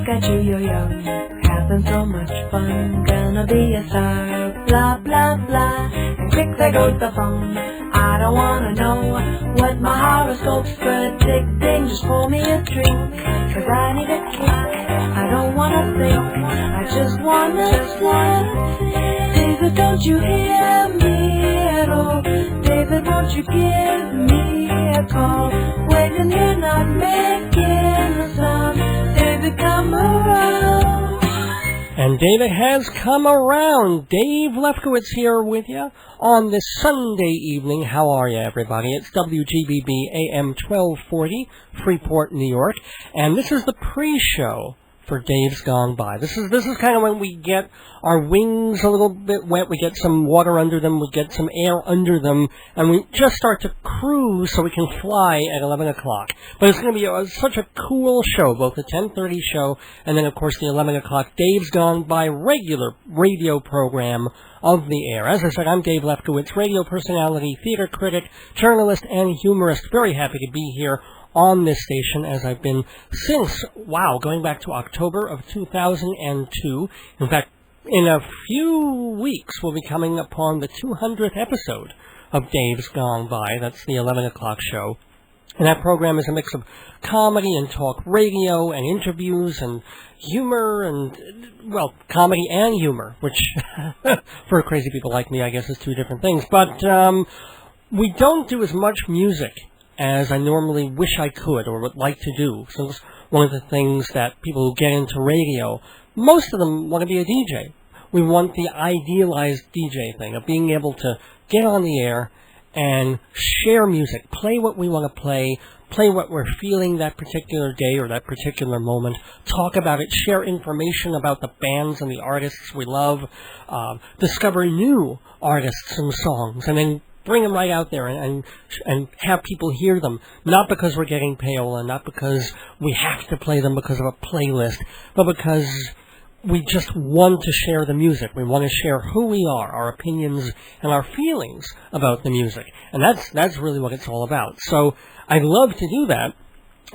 look at you, you're young, having so much fun, gonna be a star, blah, blah, blah, and quick there goes the phone. I don't wanna know what my horoscope's predicting, just pour me a drink, 'cause I need a kick. I don't wanna think, I just wanna sweat. David, don't you hear me at all? David, won't you give me a call? When you're not making a sound, David, come around. And David has come around. Dave Lefkowitz here with you on this Sunday evening. How are you, everybody? It's WGBB-AM 1240, Freeport, New York. And this is the pre-show for Dave's Gone By. This is kind of when we get our wings a little bit wet, we get some water under them, we get some air under them, and we just start to cruise so we can fly at 11 o'clock. But it's going to be such a cool show, both the 10:30 show and then, of course, the 11 o'clock Dave's Gone By regular radio program of the air. As I said, I'm Dave Lefkowitz, radio personality, theater critic, journalist, and humorist. Very happy to be here on this station, as I've been since, going back to October of 2002. In fact, in a few weeks, we'll be coming upon the 200th episode of Dave's Gone By. That's the 11 o'clock show. And that program is a mix of comedy and talk radio and interviews and humor and, comedy and humor, which for crazy people like me, I guess, is two different things. But we don't do as much music as I normally wish I could or would like to do. Since one of the things that people who get into radio, most of them want to be a DJ. We want the idealized DJ thing of being able to get on the air and share music, play what we want to play what we're feeling that particular day or that particular moment, talk about it, share information about the bands and the artists we love, discover new artists and songs, and then bring them right out there and have people hear them, not because we're getting payola, not because we have to play them because of a playlist, but because we just want to share the music. We want to share who we are, our opinions, and our feelings about the music. And that's really what it's all about. So I love to do that.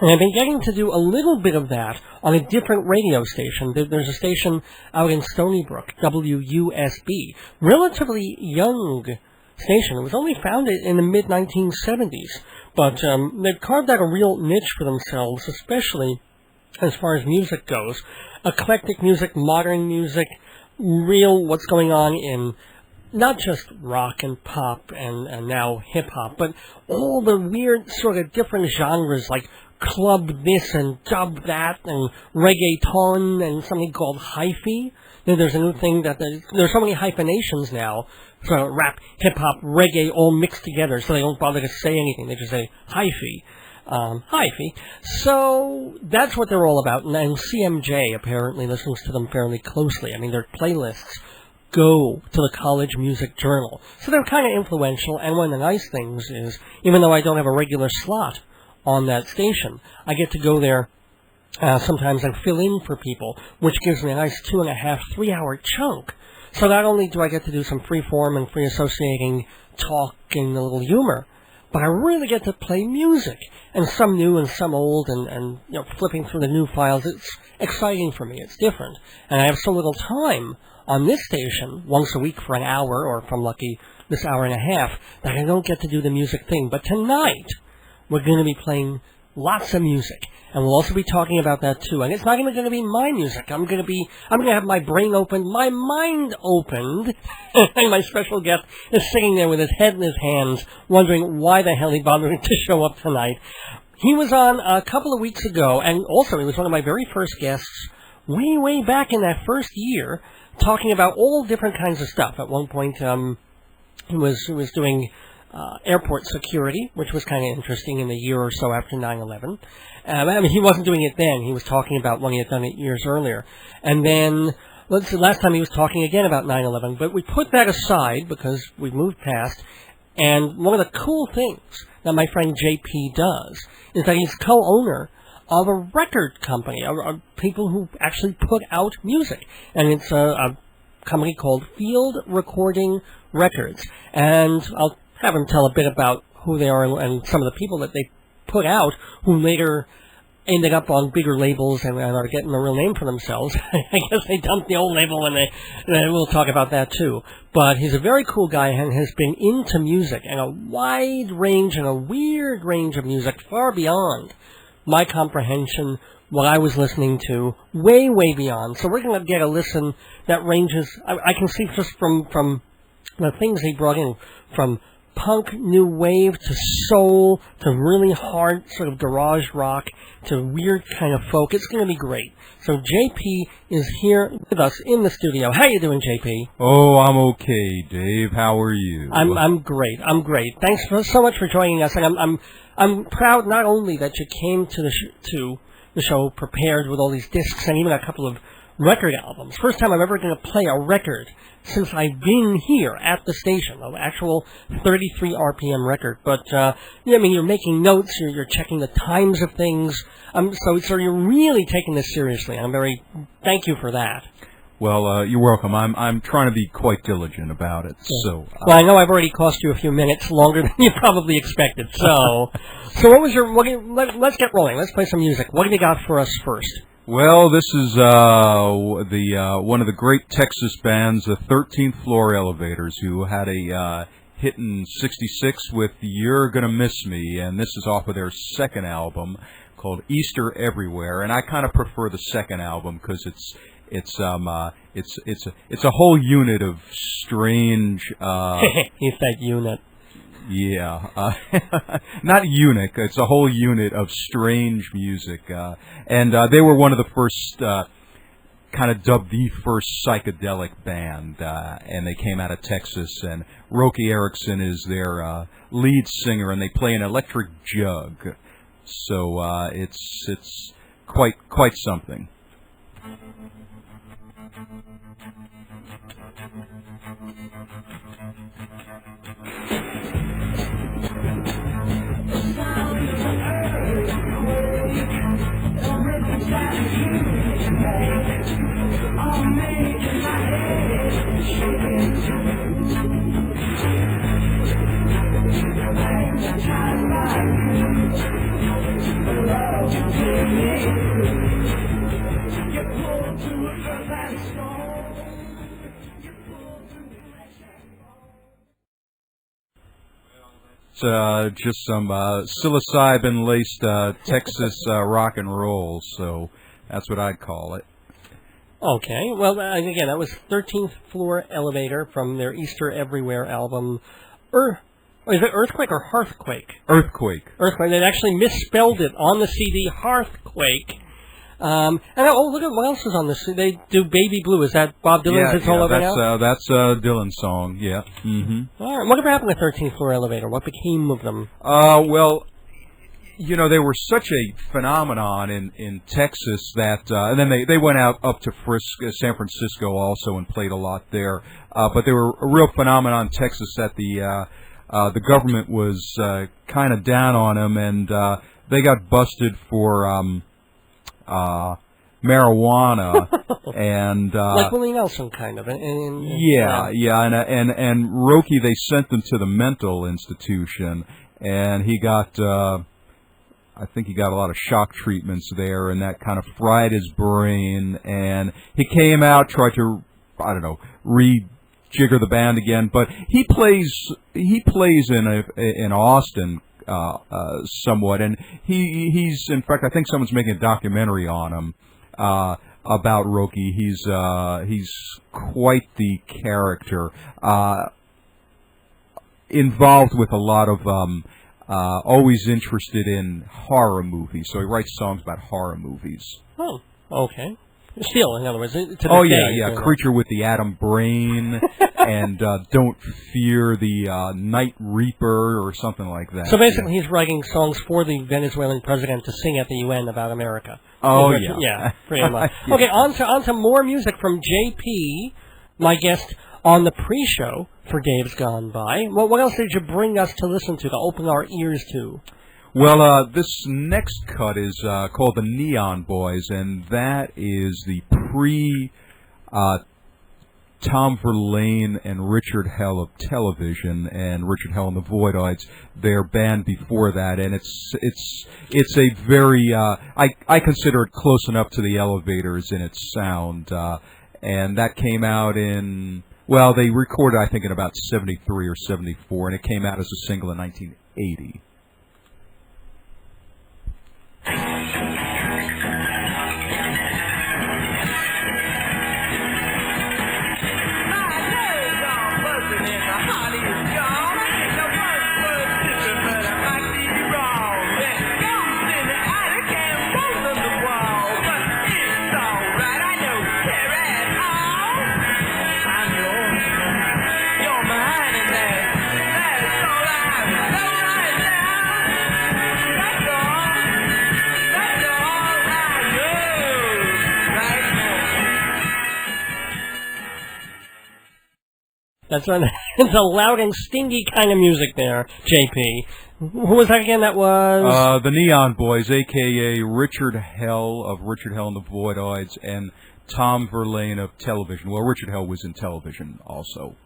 And I've been getting to do a little bit of that on a different radio station. There's a station out in Stony Brook, WUSB, relatively young station. It was only founded in the mid-1970s, but they've carved out a real niche for themselves, especially as far as music goes. Eclectic music, modern music, real what's going on in not just rock and pop and now hip-hop, but all the weird sort of different genres like club this and dub that and reggaeton and something called hyphy. There's a new thing that there's so many hyphenations now. So rap, hip-hop, reggae all mixed together, so they don't bother to say anything. They just say hyphy. Hyphy. So that's what they're all about. And CMJ apparently listens to them fairly closely. I mean, their playlists go to the College Music Journal. So they're kind of influential. And one of the nice things is, even though I don't have a regular slot on that station, I get to go there sometimes and fill in for people, which gives me a nice 2.5, 3-hour chunk. So not only do I get to do some free form and free associating talk and a little humor, but I really get to play music, and some new and some old, and flipping through the new files. It's exciting for me. It's different. And I have so little time on this station, once a week for an hour, or if I'm lucky, this hour and a half, that I don't get to do the music thing. But tonight, we're going to be playing lots of music. And we'll also be talking about that too. And it's not even going to be my music. I'm going to have my brain opened, my mind opened, and my special guest is sitting there with his head in his hands, wondering why the hell he bothered to show up tonight. He was on a couple of weeks ago, and also he was one of my very first guests way back in that first year, talking about all different kinds of stuff. At one point, he was doing airport security, which was kind of interesting in the year or so after 9/11. He wasn't doing it then. He was talking about when he had done it years earlier. And then, last time he was talking again about 9/11. But we put that aside because we've moved past. And one of the cool things that my friend JP does is that he's co-owner of a record company, of people who actually put out music. And it's a company called Field Recording Records. And I'll have him tell a bit about who they are and some of the people that they put out, who later ended up on bigger labels and are getting a real name for themselves. I guess they dumped the old label and we'll talk about that too. But he's a very cool guy and has been into music and a wide range and a weird range of music far beyond my comprehension, what I was listening to, way, way beyond. So we're going to get a listen that ranges, I can see just from the things he brought in, from punk, new wave, to soul, to really hard sort of garage rock, to weird kind of folk. It's going to be great. So JP is here with us in the studio. How you doing, JP? Oh, I'm okay, Dave. How are you? I'm great. I'm great. Thanks so much for joining us. And I'm proud not only that you came to the show prepared with all these discs and even a couple of record albums. First time I'm ever going to play a record since I've been here at the station, an actual 33 RPM record. But, you're making notes, you're checking the times of things, so you're really taking this seriously. Thank you for that. Well, you're welcome. I'm trying to be quite diligent about it. Yeah. So, well, I know I've already cost you a few minutes longer than you probably expected. So let's get rolling. Let's play some music. What have you got for us first? Well, this is one of the great Texas bands, the 13th Floor Elevators, who had a hit in '66 with "You're Gonna Miss Me," and this is off of their second album called "Easter Everywhere." And I kind of prefer the second album because it's a whole unit of strange. It's that unit. Yeah, not eunuch. It's a whole unit of strange music, and they were one of the first, kind of dubbed the first psychedelic band, and they came out of Texas. And Roky Erickson is their lead singer, and they play an electric jug, so it's quite something. Just some psilocybin-laced Texas rock and roll, so that's what I'd call it. Okay, well, again, that was 13th Floor Elevator from their Easter Everywhere album. Is it Earthquake or Hearthquake? Earthquake. Earthquake. They actually misspelled it on the CD, Hearthquake. Look at what else is on this. They do Baby Blue. Is that Bob Dylan's It's All Over Now? That's Dylan's song, yeah. Mm-hmm. All right. Whatever happened to 13th Floor Elevator? What became of them? Well, they were such a phenomenon in Texas that, and then they went up to San Francisco also and played a lot there. But they were a real phenomenon in Texas that the government was kind of down on them, and they got busted for marijuana and like Willie Nelson, kind of. And Roky, they sent them to the mental institution, and he got. I think he got a lot of shock treatments there, and that kind of fried his brain. And he came out, tried to, rejigger the band again. But he plays in Austin somewhat, and he's in fact, I think someone's making a documentary on him about Roky. He's quite the character, involved with a lot of. Always interested in horror movies, so he writes songs about horror movies. Oh, okay. Still, in other words, Creature with the Atom Brain, and Don't Fear the Night Reaper, or something like that. So basically, he's writing songs for the Venezuelan president to sing at the UN about America. Oh, yeah. Yeah, pretty much. Yeah. Okay, on to more music from JP, my guest on the pre-show for Dave's Gone By. Well, what else did you bring us to listen to open our ears to? Well, this next cut is called the Neon Boys, and that is the Tom Verlaine and Richard Hell of Television, and Richard Hell and the Voidoids, their band before that, and it's a very I consider it close enough to the Elevators in its sound, and that came out in, well, they recorded I think in about 73 or 74, and it came out as a single in 1980. That's it's a loud and stingy kind of music there, JP. Who was that again? That was... the Neon Boys, a.k.a. Richard Hell of Richard Hell and the Voidoids, and Tom Verlaine of Television. Well, Richard Hell was in Television also.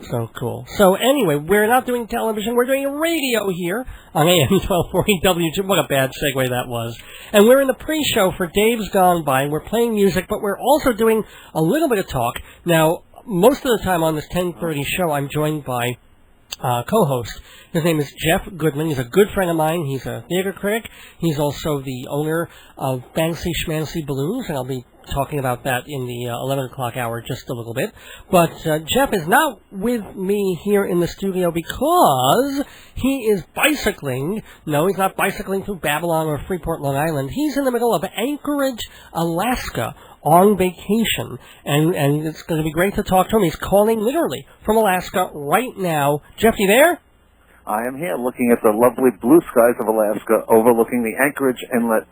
So cool. So anyway, we're not doing television, we're doing radio here on AM 1240 WGBB. What a bad segue that was. And we're in the pre-show for Dave's Gone By. We're playing music, but we're also doing a little bit of talk. Now, most of the time on this 10:30 show, I'm joined by co-host. His name is Jeff Goodman. He's a good friend of mine. He's a theater critic. He's also the owner of Fancy Schmancy Balloons, and I'll be talking about that in the 11 o'clock hour just a little bit. But Jeff is not with me here in the studio because he is bicycling. No, he's not bicycling through Babylon or Freeport, Long Island. He's in the middle of Anchorage, Alaska, on vacation, and it's going to be great to talk to him. He's calling literally from Alaska right now. Jeff, you there? I am here looking at the lovely blue skies of Alaska overlooking the Anchorage Inlet,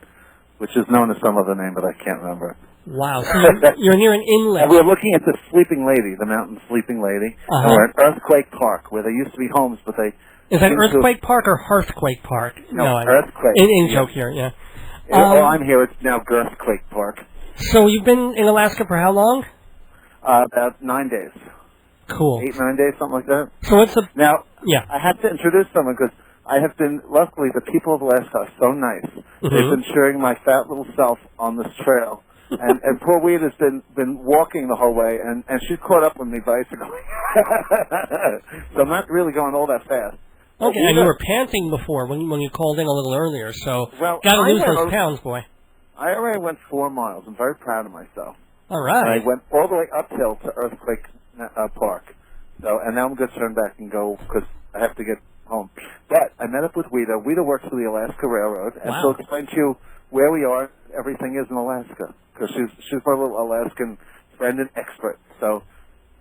which is known as some other name, but I can't remember. Wow, so you're near an inlet. And we're looking at the Sleeping Lady, the mountain Sleeping Lady, and we're at Earthquake Park, where there used to be homes, but they... Is that Earthquake Park or Hearthquake Park? No, Earthquake. In joke here, yeah. I'm here. It's now Girthquake Park. So you've been in Alaska for how long? About 9 days. Cool. 8, 9 days, something like that. So what's the... Now, yeah. I have to introduce someone because I have been, luckily, the people of Alaska are so nice. They've been cheering my fat little self on this trail. And poor Ouida's been walking the whole way, and she's caught up with me bicycling. So I'm not really going all that fast. Okay, and you were panting before when you called in a little earlier, so got to lose those pounds, boy. I already went 4 miles. I'm very proud of myself. All right. And I went all the way uphill to Earthquake Park. So, and now I'm going to turn back and go because I have to get home. But I met up with Ouida. Ouida works for the Alaska Railroad, and she'll explain to you where we are, everything is in Alaska, because she's my little Alaskan friend and expert. So,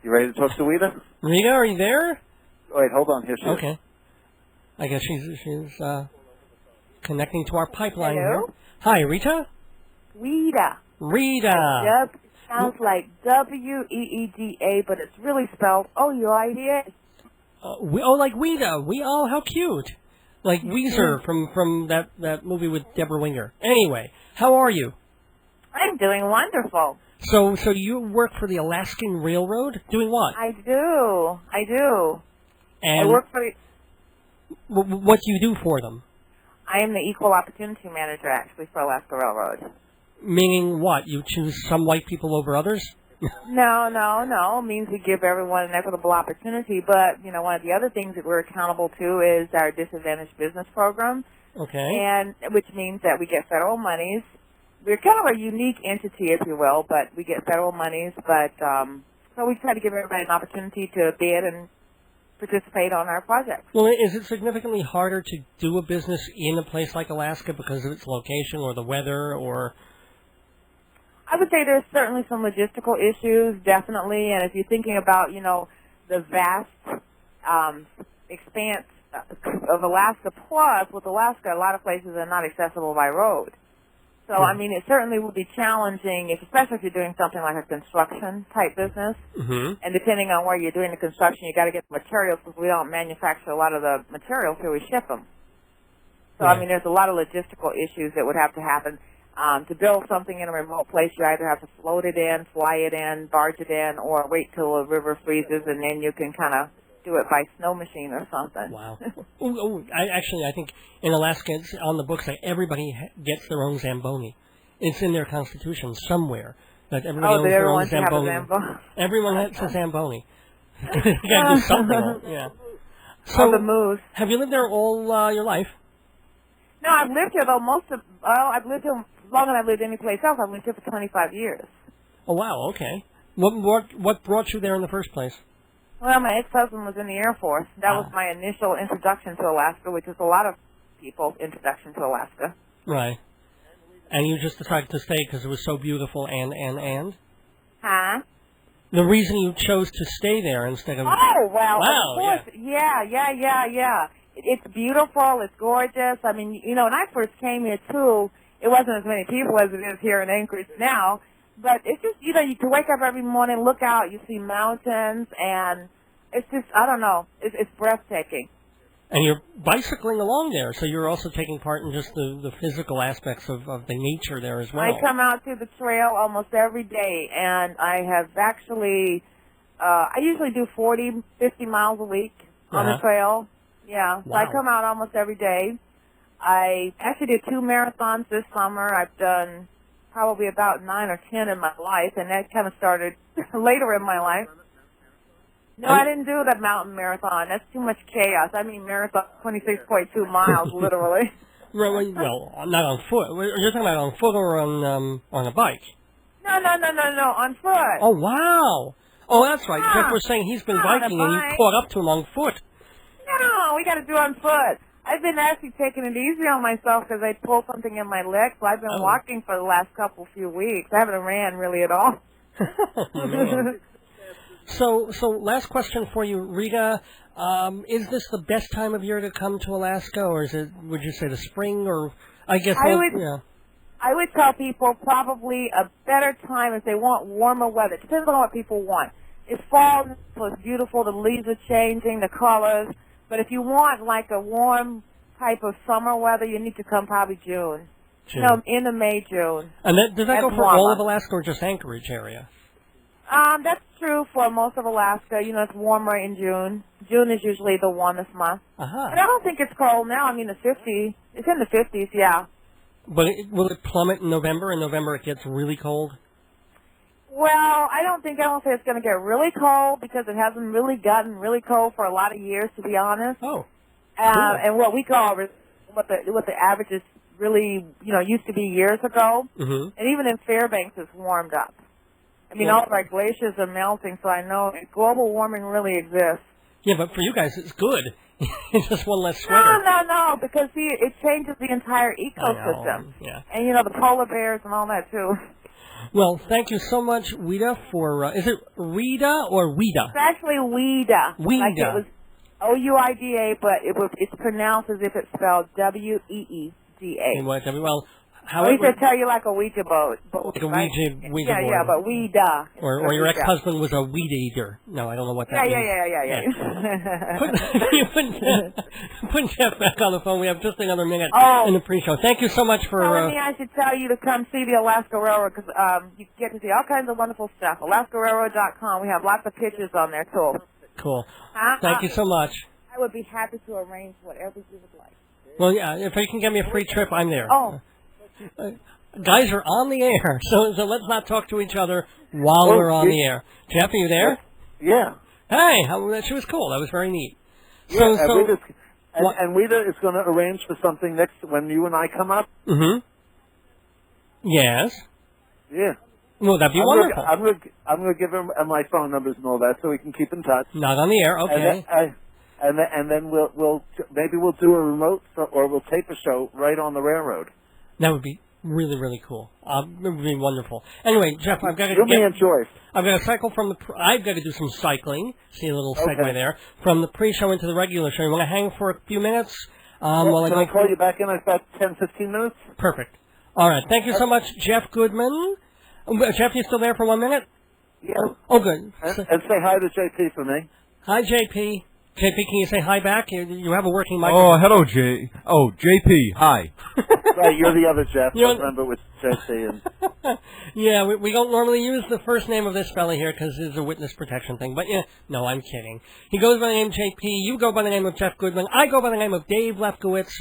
you ready to talk to Ouida? Rita, are you there? Wait, hold on. Here she is. Okay. I guess she's connecting to our pipeline here. Hi, Rita? Ouida. Rita. Sounds like W-E-E-D-A, but it's really spelled O-U-I-D-A. Like Ouida. How cute. Like Weezer from that movie with Deborah Winger. Anyway, how are you? I'm doing wonderful. So you work for the Alaskan Railroad? Doing what? I do. And I work for... What do you do for them? I am the Equal Opportunity Manager, actually, for Alaska Railroad. Meaning what? You choose some white people over others? No. It means we give everyone an equitable opportunity. But, one of the other things that we're accountable to is our Disadvantaged Business Program. Okay. And which means that we get federal monies. We're kind of a unique entity, if you will, but we get federal monies. But so we try to give everybody an opportunity to bid and participate on our projects. Well, is it significantly harder to do a business in a place like Alaska because of its location or the weather or... I would say there's certainly some logistical issues, definitely, and if you're thinking about, the vast expanse of Alaska, plus with Alaska, a lot of places are not accessible by road. So, it certainly would be challenging, especially if you're doing something like a construction-type business, and depending on where you're doing the construction, you got to get the materials, because we don't manufacture a lot of the materials here, we ship them. So, there's a lot of logistical issues that would have to happen. To build something in a remote place, you either have to float it in, fly it in, barge it in, or wait till a river freezes, and then you can kind of do it by snow machine or something. Wow. I think in Alaska, it's on the books that everybody gets their own Zamboni. It's in their constitution somewhere that everybody owns their own Zamboni. Everyone has a Zamboni. You got to do something. Yeah. So, the moose. Have you lived there all your life? No, I've lived here though I've lived here longer than I've lived any place else. I've lived here for 25 years. Oh wow, okay. What brought you there in the first place? Well, my ex-husband was in the Air Force. That was my initial introduction to Alaska, which is a lot of people's introduction to Alaska. Right. And you just decided to stay because it was so beautiful and? Huh? The reason you chose to stay there instead of... Oh, well, wow, of course. Yeah. It's beautiful. It's gorgeous. I mean, you know, when I first came here, too, it wasn't as many people as it is here in Anchorage now. But it's just, you know, you can wake up every morning, look out, you see mountains, and it's just, I don't know, it's breathtaking. And you're bicycling along there, so you're also taking part in just the physical aspects of the nature there as well. I come out to the trail almost every day, and I have actually, I usually do 40, 50 miles a week on the trail. Yeah, so I come out almost every day. I actually did 2 marathons this summer. I've done probably about 9 or 10 in my life, and that kind of started later in my life. No, I didn't do the mountain marathon. That's too much chaos. I mean marathon, 26.2 miles, literally. Well, not on foot. You're talking about on foot or on a bike? No, on foot. Oh, wow. Oh, that's right. Jeff was saying he's been biking and you caught up to him on foot. No, we got to do it on foot. I've been actually taking it easy on myself because I pulled something in my leg, so I've been walking for the last few weeks. I haven't ran really at all. So last question for you, Rita. Is this the best time of year to come to Alaska, or is it, would you say, the spring, or I guess... I would tell people probably a better time if they want warmer weather. It depends on what people want. It's fall, so it's beautiful, the leaves are changing, the colors. But if you want like a warm type of summer weather, you need to come probably June. You know, into May, June. And does that go for all of Alaska or just Anchorage area? That's true for most of Alaska. You know, it's warmer in June. June is usually the warmest month. Uh-huh. And I don't think it's cold now. I mean, it's in the 50s, yeah. But will it plummet in November? In November it gets really cold? Well, I don't say it's going to get really cold because it hasn't really gotten really cold for a lot of years, to be honest. Oh. Cool. And what we call what the average is really, you know, used to be years ago. Mm-hmm. And even in Fairbanks, it's warmed up. I mean, all of our glaciers are melting, so I know global warming really exists. Yeah, but for you guys, it's good. It's just one less sweater. No, because see, it changes the entire ecosystem. Yeah. And, you know, the polar bears and all that, too. Well, thank you so much, Ouida, for... is it Ouida or Ouida? It's actually Ouida. Ouida. Like it was Ouida, but it's pronounced as if it's spelled W-E-E-D-A. Well, how I used to tell you like a Ouija board. Like a Ouija board. Yeah, but Ouida. Or your ex-husband was a weed eater. No, I don't know what that means. Yeah. Put Jeff back on the phone. We have just another minute in the pre-show. Thank you so much for... I should tell you to come see the Alaska Railroad because you get to see all kinds of wonderful stuff. AlaskaRailroad.com. We have lots of pictures on there, too. Cool. Thank you so much. I would be happy to arrange whatever you would like. Well, yeah, if you can get me a free trip, I'm there. Oh. Guys are on the air, so let's not talk to each other while we're on the air. Jeff, are you there? Yeah. Hey, she was cool. That was very neat. Yeah, and Ouida is going to arrange for something next when you and I come up. Mm-hmm. Yes. Yeah. Well, that'd be wonderful. I'm going to give him my phone numbers and all that so we can keep in touch. Not on the air, okay. And then we'll do a remote or we'll tape a show right on the railroad. That would be really, really cool. It would be wonderful. Anyway, Jeff, I've got to I've got to cycle from I've got to do some cycling. See a little segue there from the pre-show into the regular show. You want to hang for a few minutes? Can I call you back in about 10, 15 minutes? Perfect. All right. Thank you so much, Jeff Goodman. Jeff, you still there for 1 minute? Yeah. Oh, good. And say hi to JP for me. Hi, JP. JP, can you say hi back? You have a working mic. Oh, hello, JP. Hi. Right, you're the other Jeff. You know, I remember with Jesse and... Yeah, we don't normally use the first name of this fella here because it's a witness protection thing. But, yeah, no, I'm kidding. He goes by the name JP. You go by the name of Jeff Goodman. I go by the name of Dave Lefkowitz.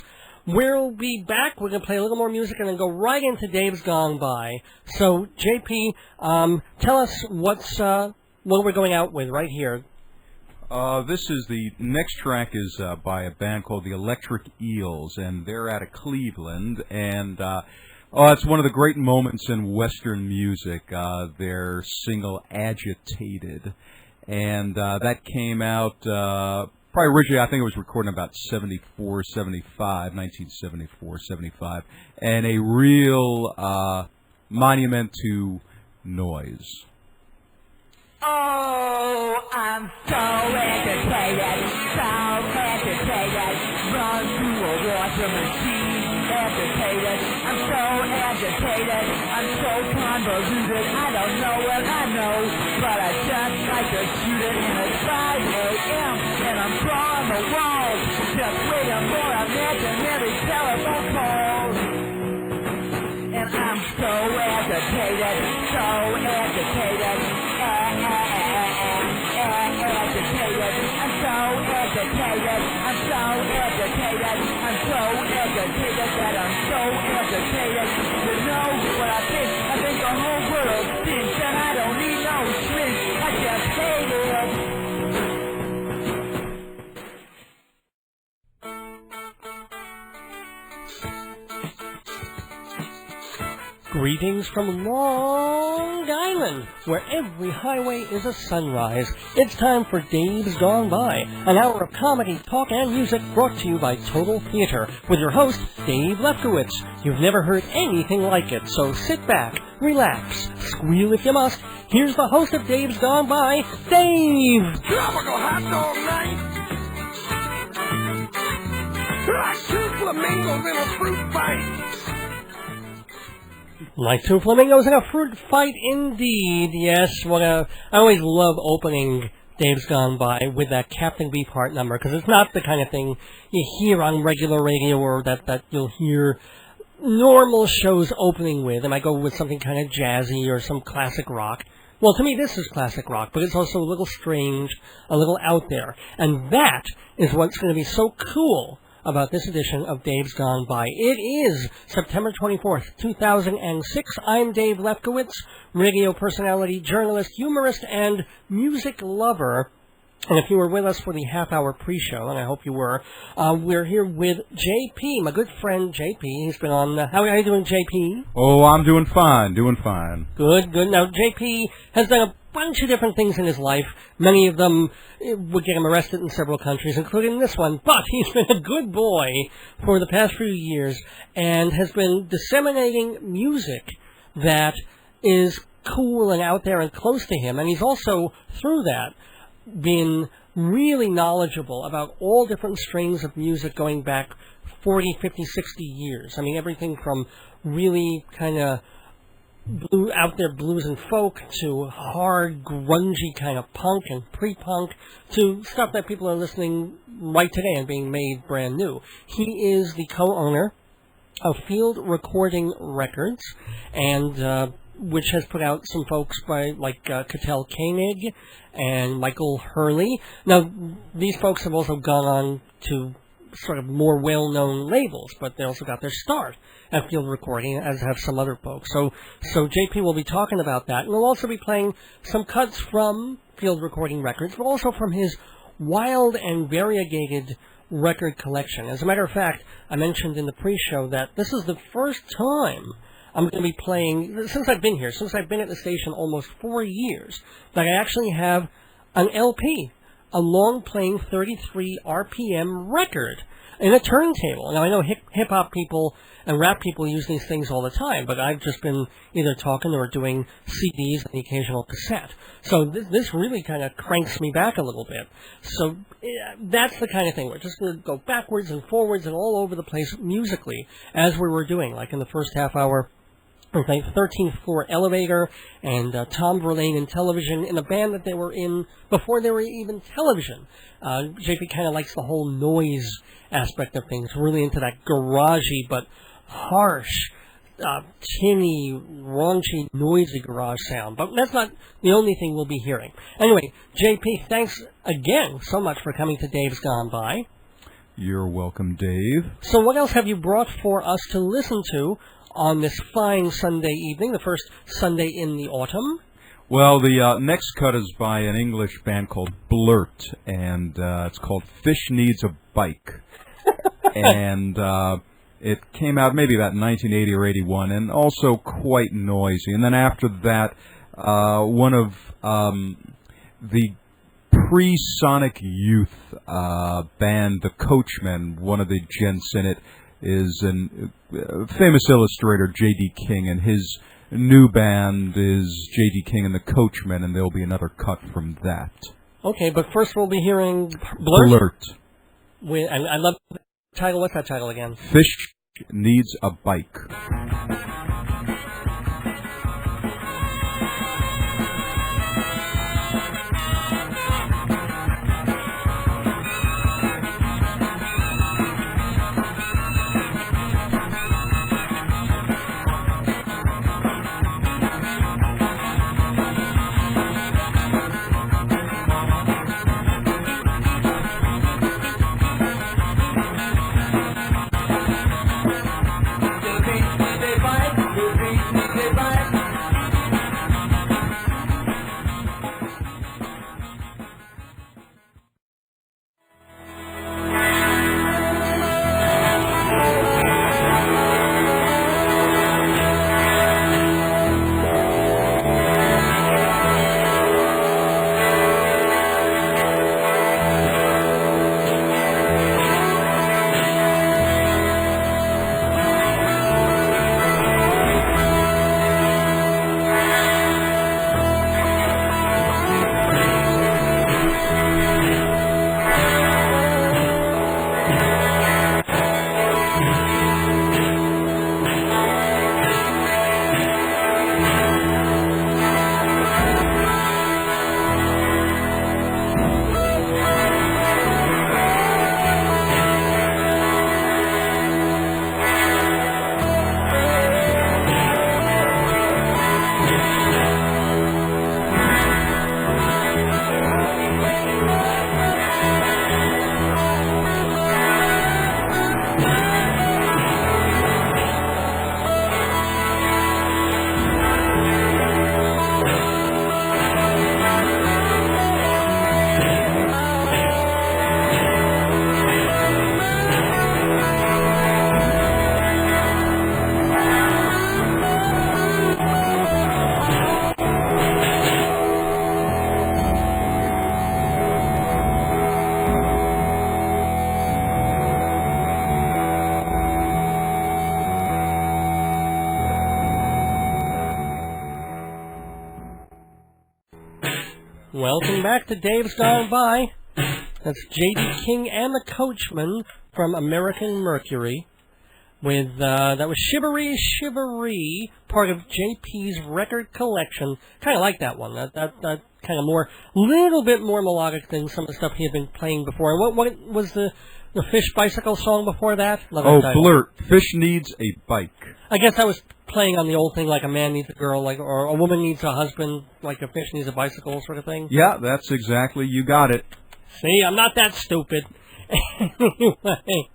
We'll be back. We're going to play a little more music and then go right into Dave's Gone By. So, JP, tell us what we're going out with right here. This is the next track is by a band called the Electric Eels, and they're out of Cleveland. And it's one of the great moments in Western music. Their single "Agitated," and that came out probably originally. I think it was recorded in about 74, 75, 1974, 75, and a real monument to noise. Oh, I'm so agitated, run through a water machine, agitated, I'm so agitated, I'm so convoluted, I don't know what I know, but I just like to shoot it, and it's 5 a.m., and I'm crawling the walls, just waiting for imaginary telephone calls, and I'm so agitated, that I'm so agitated. You know what I think the whole world thinks, and I don't need no shrink, I just hate it. Greetings from Long Island, where every highway is a sunrise. It's time for Dave's Gone By, an hour of comedy, talk, and music brought to you by Total Theater, with your host, Dave Lefkowitz. You've never heard anything like it, so sit back, relax, squeal if you must. Here's the host of Dave's Gone By, Dave! Tropical hot dog night! Like 2 flamingos in a fruit fight! Like 2 flamingos in a fruit fight, indeed. Yes, I always love opening Dave's Gone By with that Captain Beefheart number, because it's not the kind of thing you hear on regular radio or that you'll hear normal shows opening with. And I go with something kind of jazzy or some classic rock. Well, to me, this is classic rock, but it's also a little strange, a little out there. And that is what's going to be so cool about this edition of Dave's Gone By. It is September 24th, 2006. I'm Dave Lefkowitz, radio personality, journalist, humorist, and music lover. And if you were with us for the half-hour pre-show, and I hope you were, we're here with JP, my good friend JP. He's been on... how are you doing, JP? Oh, I'm doing fine. Good. Now, JP has done a bunch of different things in his life. Many of them would get him arrested in several countries, including this one. But he's been a good boy for the past few years and has been disseminating music that is cool and out there and close to him. And he's also, through that, been really knowledgeable about all different strains of music going back 40, 50, 60 years. I mean, everything from really kind of out there blues and folk to hard, grungy kind of punk and pre-punk to stuff that people are listening right today and being made brand new. He is the co-owner of Field Recording Records, and which has put out some folks by like Cattell Koenig and Michael Hurley. Now, these folks have also gone on to sort of more well-known labels, but they also got their start at Field Recording, as have some other folks. So JP will be talking about that, and we'll also be playing some cuts from Field Recording Records, but also from his wild and variegated record collection. As a matter of fact, I mentioned in the pre-show that this is the first time I'm going to be playing, since I've been here, since I've been at the station almost 4 years, that I actually have an LP, a long-playing 33 RPM record in a turntable. Now, I know hip-hop people and rap people use these things all the time, but I've just been either talking or doing CDs and the occasional cassette. So this really kind of cranks me back a little bit. So that's the kind of thing. We're just going to go backwards and forwards and all over the place musically, as we were doing, like in the first half hour. Okay, 13th Floor Elevator and Tom Verlaine in television in a band that they were in before they were even television. JP kind of likes the whole noise aspect of things, really into that garagey but harsh, tinny, raunchy, noisy garage sound. But that's not the only thing we'll be hearing. Anyway, JP, thanks again so much for coming to Dave's Gone By. You're welcome, Dave. So what else have you brought for us to listen to on this fine Sunday evening, the first Sunday in the autumn? Well, the next cut is by an English band called Blurt, and it's called Fish Needs a Bike. And it came out maybe about 1980 or 81, and also quite noisy. And then after that, one of the pre-Sonic Youth band, the Coachmen, one of the gents in it, is a famous illustrator, J.D. King, and his new band is J.D. King and the Coachmen, and there'll be another cut from that. Okay, but first we'll be hearing Blurt. Blurt. I love the title. What's that title again? Fish Needs a Bike. Welcome back to Dave's Gone By. That's J.D. King and the Coachmen from American Mercury. With that was Shivery Shivery, part of JP's record collection. Kind of like that one. That kind of more, little bit more melodic than some of the stuff he had been playing before. And what was the Fish Bicycle song before that? Blurt. Fish Needs a Bike. I guess that was playing on the old thing, like a man needs a girl, like, or a woman needs a husband, like a fish needs a bicycle, sort of thing. Yeah, that's exactly. You got it. See, I'm not that stupid. Anyway,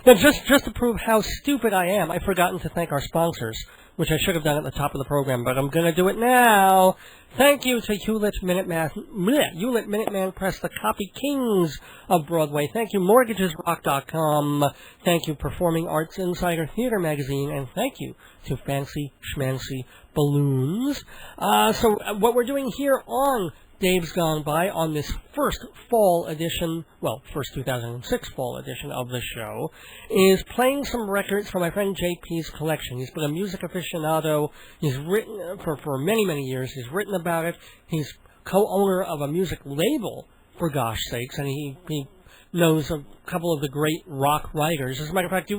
now just to prove how stupid I am, I've forgotten to thank our sponsors, which I should have done at the top of the program, but I'm going to do it now. Thank you to Hewlett Minuteman Press, the copy kings of Broadway. Thank you, MortgagesRock.com. Thank you, Performing Arts Insider Theater Magazine. And thank you to Fancy Schmancy Balloons. So what we're doing here on Dave's Gone By on this first fall edition, well, first 2006 fall edition of the show, is playing some records from my friend JP's collection. He's been a music aficionado. He's written for many, many years. He's written about it. He's co-owner of a music label, for gosh sakes, and he knows a couple of the great rock writers. As a matter of fact,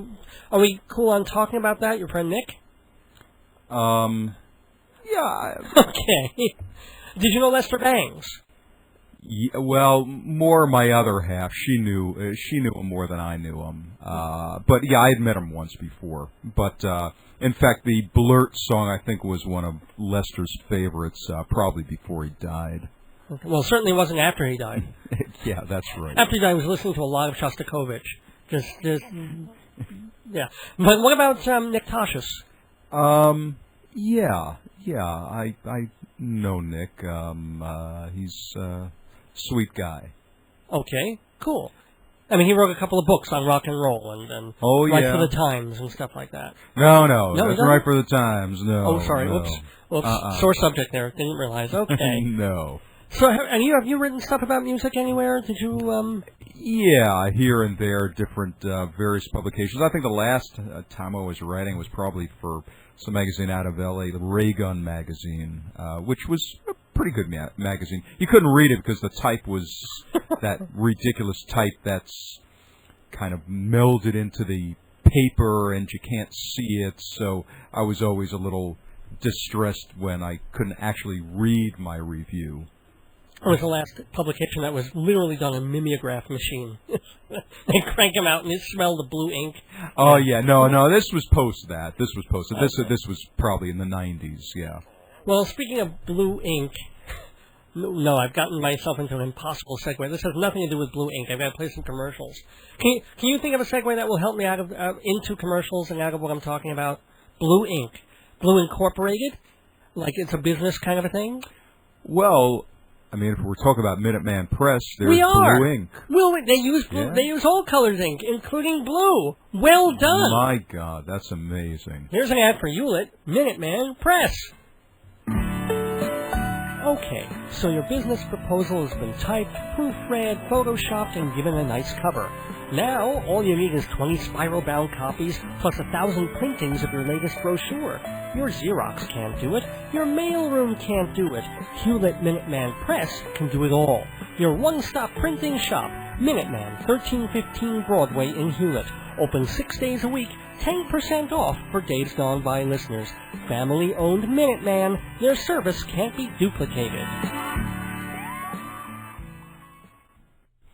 are we cool on talking about that, your friend Nick? Yeah. Okay. Did you know Lester Bangs? Yeah, well, more my other half. She knew him more than I knew him. But yeah, I had met him once before. But in fact, the Blurt song I think was one of Lester's favorites, probably before he died. Okay. Well, certainly wasn't after he died. Yeah, that's right. After he died, I was listening to a lot of Shostakovich. Just yeah. But what about Nick Toshis? Yeah, I know Nick. He's a sweet guy. Okay, cool. I mean, he wrote a couple of books on rock and roll and Right for the Times and stuff like that. No, that's Right for the Times. No. Oh, sorry. No. Whoops. Sore subject there. Didn't realize. Okay. No. So, have you written stuff about music anywhere? Did you? Yeah, here and there, different various publications. I think the last time I was writing was probably for some magazine out of L.A., the Ray Gun magazine, which was a pretty good magazine. You couldn't read it because the type was that ridiculous type that's kind of melded into the paper and you can't see it. So I was always a little distressed when I couldn't actually read my review. It was the last publication that was literally done on a mimeograph machine. They crank them out and it smelled the blue ink. Oh, yeah. No, this was post that. This was posted. Okay. This was probably in the 90s, yeah. Well, speaking of blue ink, no, I've gotten myself into an impossible segue. This has nothing to do with blue ink. I've got to play some commercials. Can you think of a segue that will help me out of into commercials and out of what I'm talking about? Blue ink. Blue Incorporated? Like it's a business kind of a thing? Well, I mean, if we're talking about Minuteman Press, there's blue ink. Well, they use blue, They use all colors ink, including blue. Well done. My God, that's amazing. Here's an ad for Hewlett, Minuteman Press. Okay, so your business proposal has been typed, proofread, photoshopped, and given a nice cover. Now, all you need is 20 spiral-bound copies, plus 1,000 printings of your latest brochure. Your Xerox can't do it. Your mailroom can't do it. Hewlett Minuteman Press can do it all. Your one-stop printing shop, Minuteman, 1315 Broadway in Hewlett. Open 6 days a week, 10% off for Days Gone By listeners. Family-owned Minuteman. Their service can't be duplicated.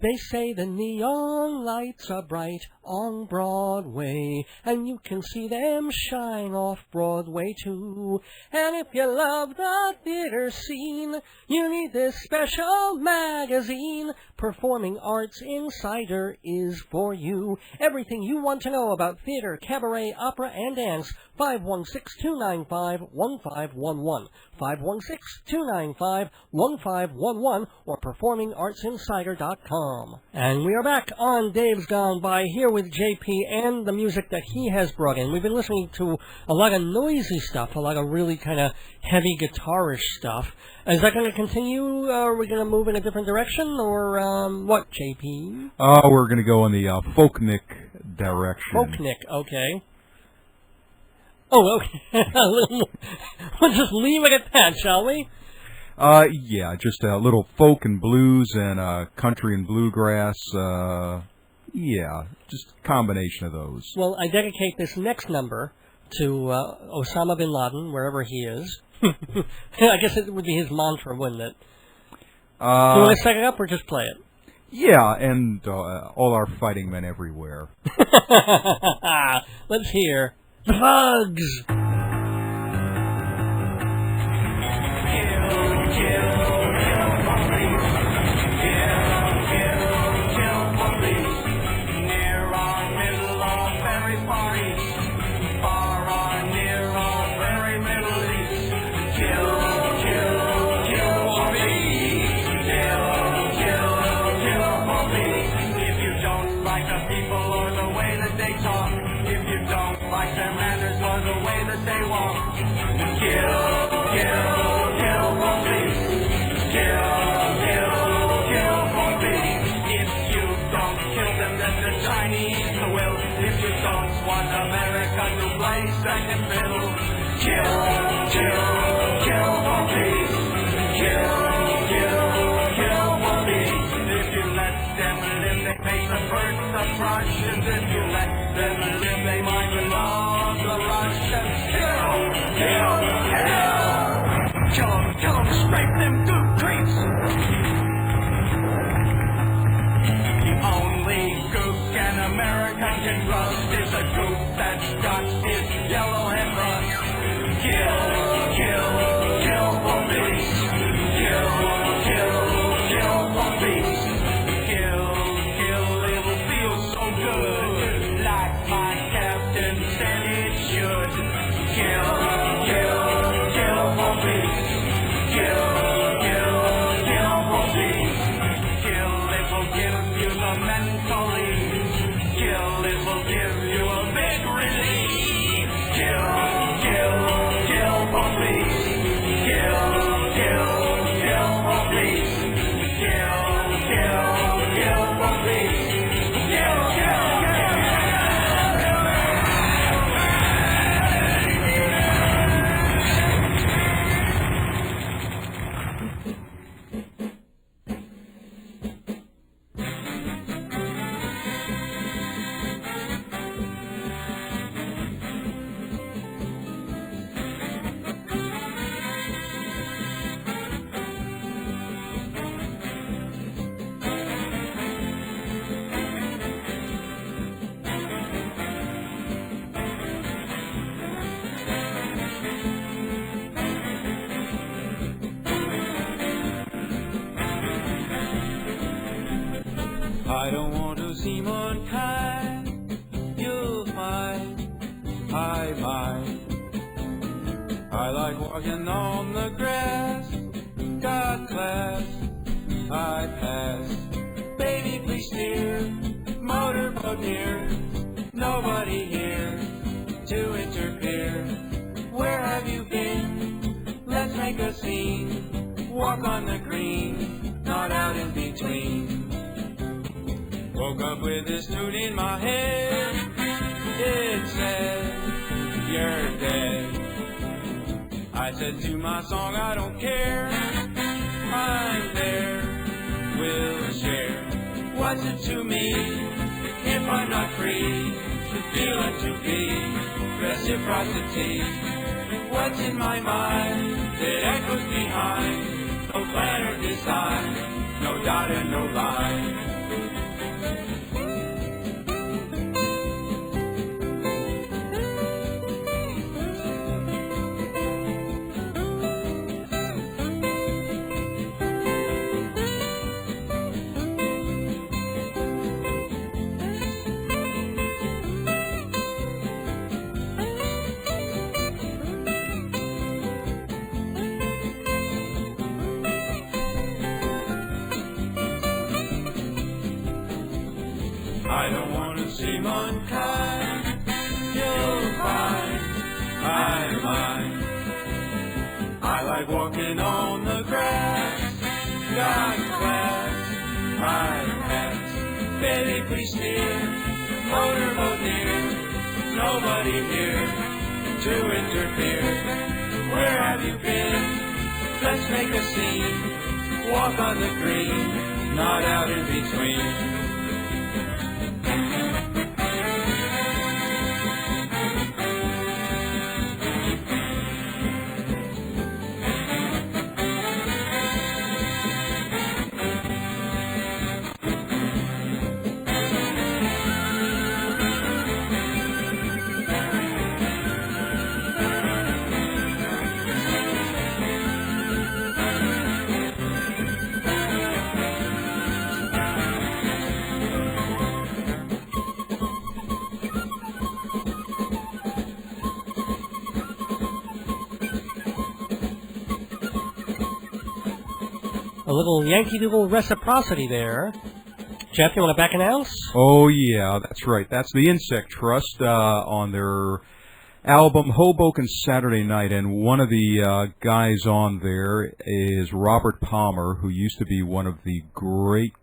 They say the neon lights are bright on Broadway, and you can see them shine off Broadway too. And if you love the theater scene, you need this special magazine. Performing Arts Insider is for you. Everything you want to know about theater, cabaret, opera, and dance. 516-295-1511. 516-295-1511 or performingartsinsider.com. And we are back on Dave's Gone By here with JP and the music that he has brought in. We've been listening to a lot of noisy stuff, a lot of really kind of heavy guitarish stuff. Is that going to continue? Are we going to move in a different direction? Or what, JP? We're going to go in the folknik direction. Folknik, okay. Oh, okay. We'll just leave it at that, shall we? Yeah, just a little folk and blues and country and bluegrass. Yeah, just a combination of those. Well, I dedicate this next number to Osama bin Laden, wherever he is. I guess it would be his mantra, wouldn't it? Do you want to set it up or just play it? Yeah, and all our fighting men everywhere. Let's hear the Bugs. I don't want to seem unkind. You'll find I might. I like walking on the grass. Got class. I pass. Baby, please steer. Motorboat near. Nobody here to interfere. Where have you been? Let's make a scene. Walk on the green, not out in between. Woke up with this tune in my head. It said, you're dead. I said to my song, I don't care. I'm there. We'll share. What's it to me if I'm not free to feel and to be reciprocity? What's in my mind that echoes behind? No plan or design, no dot and no line. I don't want to seem unkind. You'll find I'm mine. I like walking on the grass. Got class. I pass. Baby, please steer. Motorboat near. Nobody here to interfere. Where have you been? Let's make a scene. Walk on the green, not out in between. A little Yankee Doodle reciprocity there. Jeff, you want to back announce? Oh, yeah, that's right. That's the Insect Trust on their album Hoboken Saturday Night, and one of the guys on there is Robert Palmer, who used to be one of the great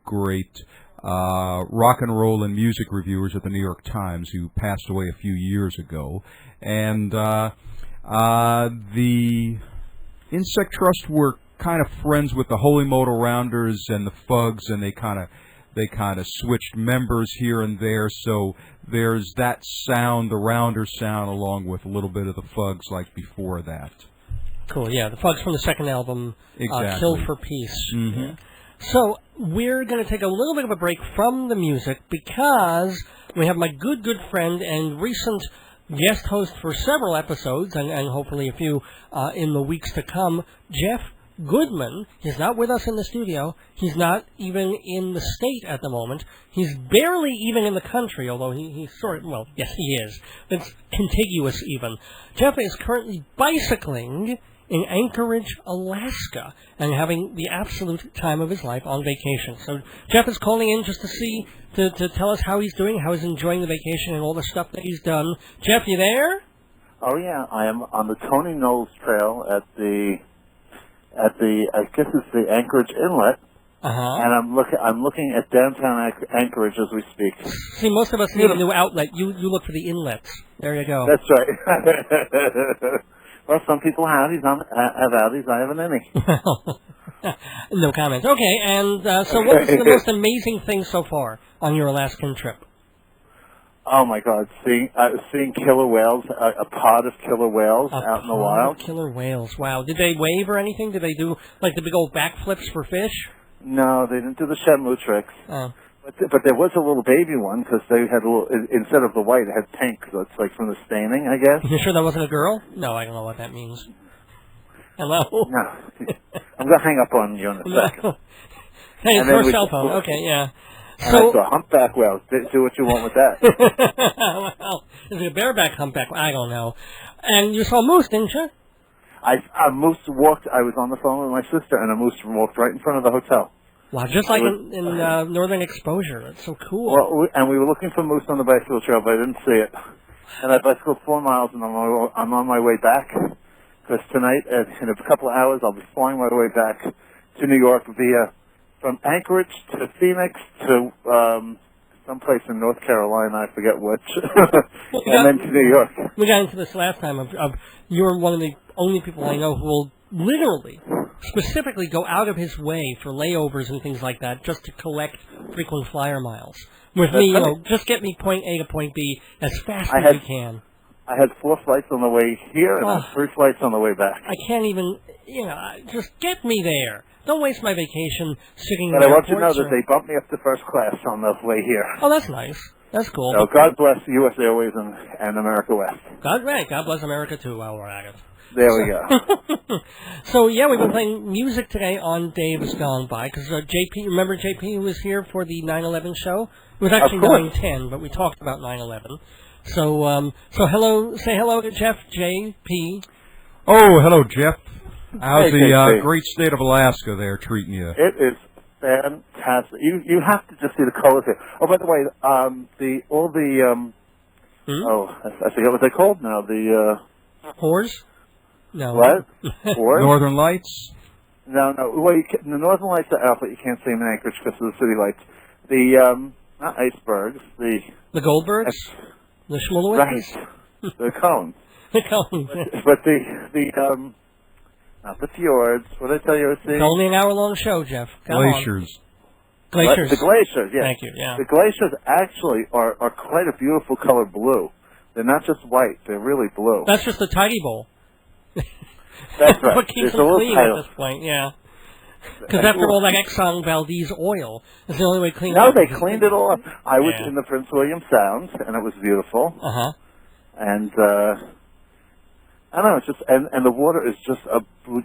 rock and roll and music reviewers at the New York Times, who passed away a few years ago. And the Insect Trust were kind of friends with the Holy Modal Rounders and the Fugs, and they kind of switched members here and there. So there's that sound, the Rounder sound, along with a little bit of the Fugs like before that. Cool, yeah, the Fugs from the second album, exactly. Kill for Peace. Mm-hmm. Yeah. So we're going to take a little bit of a break from the music because we have my good friend and recent guest host for several episodes, and hopefully a few in the weeks to come, Jeff Goodman. He's not with us in the studio. He's not even in the state at the moment. He's barely even in the country, although he's sort of, well, yes, he is. It's contiguous even. Jeff is currently bicycling in Anchorage, Alaska, and having the absolute time of his life on vacation. So Jeff is calling in just to see, to tell us how he's doing, how he's enjoying the vacation and all the stuff that he's done. Jeff, you there? Oh, yeah. I am on the Tony Knowles Trail at the I guess it's the Anchorage Inlet, and I'm looking at downtown Anchorage as we speak. See, most of us need a new outlet. You look for the inlets. There you go. That's right. Well, some people have outies. I haven't any. No comment. Okay, and so what was the most amazing thing so far on your Alaskan trip? Oh my God! Seeing killer whales, a pod of killer whales out in the wild. Killer whales! Wow! Did they wave or anything? Did they do like the big old backflips for fish? No, they didn't do the Shenmue tricks. Oh. But there was a little baby one because they had a little, instead of the white, it had pink. So it's like from the staining, I guess. You sure that wasn't a girl? No, I don't know what that means. Hello? No, I'm gonna hang up on you in a second. Hey, it's your cell phone. Okay, yeah. And I saw humpback whales. Do what you want with that. Well, is it a bareback humpback? I don't know. And you saw moose, didn't you? A moose walked. I was on the phone with my sister, and a moose walked right in front of the hotel. Wow, just like in Northern Exposure. That's so cool. Well, and we were looking for moose on the bicycle trail, but I didn't see it. And I bicycled 4 miles, and I'm on my way back. Because tonight, in a couple of hours, I'll be flying my way back to New York via from Anchorage to Phoenix to someplace in North Carolina, I forget which, and then to New York. We got into this last time of you're one of the only people I know who will literally, specifically go out of his way for layovers and things like that just to collect frequent flyer miles. With me, just get me point A to point B as fast as you can. I had 4 flights on the way here and 3 flights on the way back. I can't even, just get me there. Don't waste my vacation sitting But I want you to know that they bumped me up to first class on the way here. Oh, that's nice. That's cool. So God bless U.S. Airways and America West. God bless America, too, while we're at it. There we go. So, yeah, we've been playing music today on Dave's Gone By, because JP, remember JP who was here for the 9/11 show? It was actually 9/10, but we talked about 9/11. So hello, say hello to Jeff, JP. Oh, hello, Jeff. How's the great state of Alaska there treating you? It is fantastic. You have to just see the colors here. Oh, by the way, I forget what they're called now. The Whores? No. What? Whores? Northern Lights? No. Well, the Northern Lights are out, but you can't see them in Anchorage because of the city lights. The not icebergs. The Goldbergs. The Schmolowitzes? Right. The cones. The cones. But not the fjords. What did I tell you I was seeing? It's only an hour-long show, Jeff. Come Glaciers. On. Glaciers. The glaciers, yes. Thank you, yeah. The glaciers actually are quite a beautiful color blue. They're not just white. They're really blue. That's just the tidy bowl. That's right. What keeps them clean at this point, yeah. Because after all that Exxon Valdez oil, it's the only way to clean it up. No, they cleaned it all up. I was in the Prince William Sound, and it was beautiful. Uh-huh. And, I don't know, it's just, and the water is just a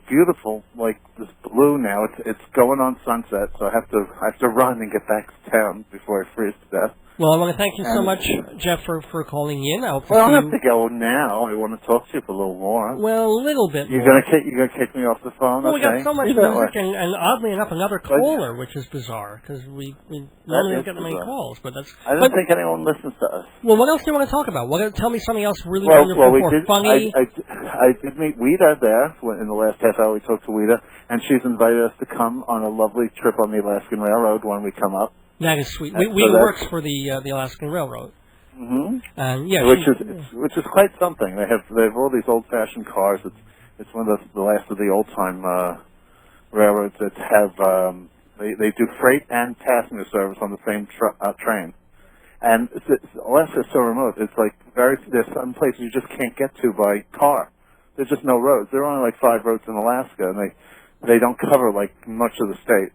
beautiful, like, this blue now. It's going on sunset, so I have to run and get back to town before I freeze to death. Well, I want to thank you so much, Jeff, for calling in. I don't have to go now. I want to talk to you for a little more. Well, a little bit more. You're gonna kick me off the phone? Well, okay. we got so much music, and oddly enough, another caller, which is bizarre, because we normally don't get that many calls. But that's. I don't think anyone listens to us. Well, what else do you want to talk about? Tell me something else really wonderful or funny. I did meet Ouida there in the last half hour. We talked to Ouida, and she's invited us to come on a lovely trip on the Alaskan Railroad when we come up. That is sweet. Ouida works for the Alaskan Railroad. Mm-hmm. And yeah, which is quite something. They have all these old-fashioned cars. It's one of the last of the old-time railroads that have they do freight and passenger service on the same train. And Alaska is so remote. It's like there's some places you just can't get to by car. There's just no roads. There are only like 5 roads in Alaska, and they don't cover like much of the state.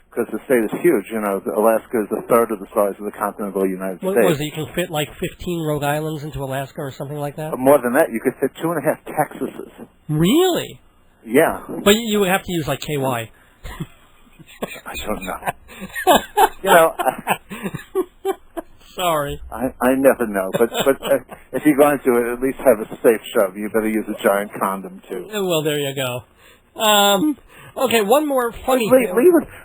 Because the state is huge, Alaska is a third of the size of the continental United States. What was it? You can fit like 15 Rhode Islands into Alaska or something like that? More than that, you could fit 2.5 Texases. Really? Yeah. But you would have to use like KY. I don't know. Sorry. I never know. But if you're going to at least have a safe shove, you better use a giant condom too. Well, there you go. Okay, one more funny thing.